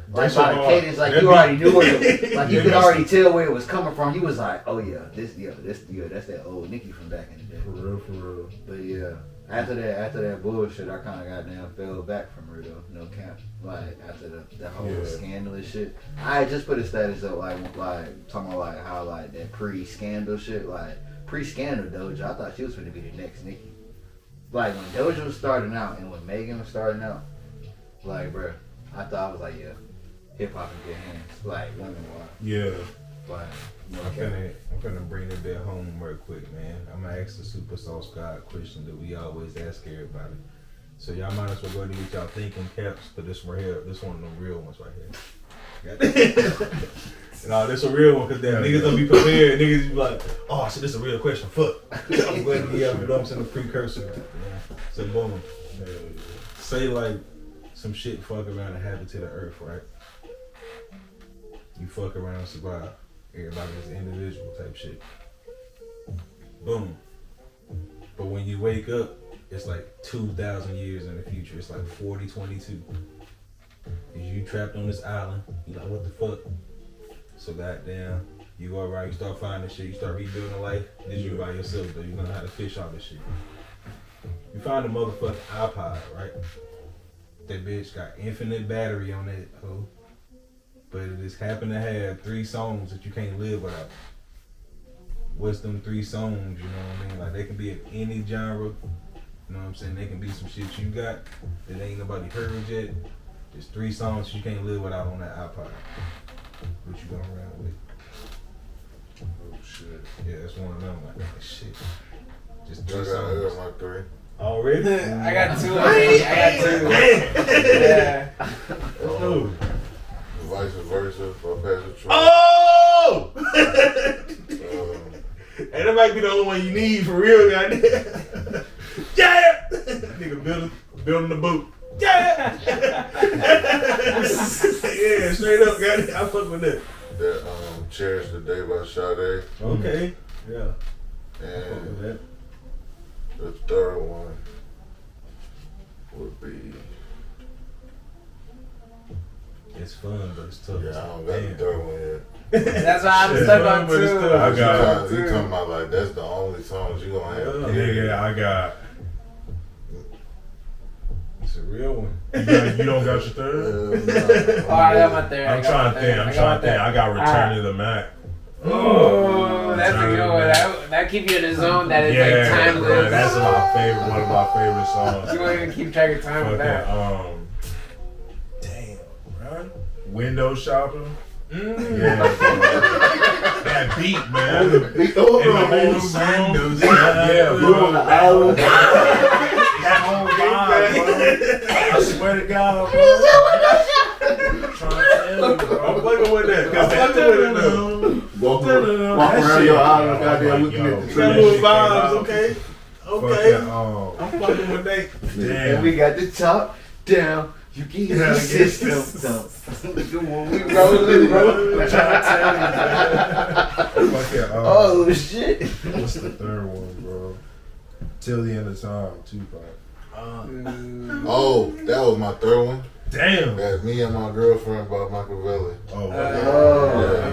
cadence, like you already knew it. Like you could already tell where it was coming from. He was like, oh yeah, that's that old Nicki from back in the day. For real. But yeah, after that bullshit, I kind of goddamn fell back from her though. No cap. Like after the whole scandalous shit, I just put a status up like talking about like how like that pre-scandal shit, like pre-scandal Doja. I thought she was gonna be the next Nicki. Like when Doja was starting out and when Megan was starting out, like bruh, I was like, yeah, hip hop in good hands, like women wise. Yeah. But I'm gonna bring it back home real quick, man. I'm gonna ask the Super SauceGawd question that we always ask everybody. So y'all might as well go ahead and get y'all thinking caps, but this one here, this one of them real ones right here. No, this a real one, cause then niggas don't be prepared. Niggas be like, oh shit, this a real question. Fuck. I'm glad to give you dumps in the precursor. So boom. Say like some shit fuck around and happen to the earth, right? You fuck around and survive. Everybody is individual type shit. Boom. But when you wake up, it's like 2,000 years in the future. It's like 4022. Is you trapped on this island? You like, what the fuck? So goddamn, you go around, you start finding shit, you start rebuilding life. This you by yourself though. You learn how to fish all this shit. You find a motherfucking iPod, right? That bitch got infinite battery on that hoe. But it just happened to have 3 songs that you can't live without. What's them 3 songs, you know what I mean? Like they can be of any genre. You know what I'm saying? They can be some shit you got that ain't nobody heard yet. There's 3 songs you can't live without on that iPod. What you going around with? Oh shit. Yeah, that's one of them. Like shit. Just 3 I songs. got my 3. Already? I got 2. I got 2. Yeah. Vice versa for Pastor Trump. Oh! And that might be the only one you need for real, goddamn. Yeah! Nigga building the boot. Yeah! Yeah, straight up, goddamn. I fuck with that. That Cherish the Day by Sade. Okay. Yeah. And fuck with that. The third one would be. It's fun, but it's tough. Yeah, I don't got the third one yet. That's why I'm stuck on 2. I got. You talking about like that's the only songs you gonna have? Yeah, I got. It's a real one. You don't got your third? Oh, I got my 3rd. I'm trying to think. I got Return to the Mac. Oh, that's a good one. That keep you in the zone. That is like timeless. Yeah, that's my favorite. One of my favorite songs. You won't even keep track of time with that. Damn, right? Window shopping. Yeah, that beat, man. In the whole room. Yeah, bro. That whole vibe, bro. I swear to God, bro. I'm fucking with that. I'm fucking with it now. Walk around your island, goddamn, looking at the trees. That little vibes, okay? Okay. I'm fucking with that. And we got the top down. You get the system. Come on, we rolling, bro. I'm trying to tell you, man. Oh shit. What's the third one, bro? Till the End of Time, Tupac. Oh, that was my third one. Damn. That's Me and My Girlfriend by Machiavelli. Oh, yeah.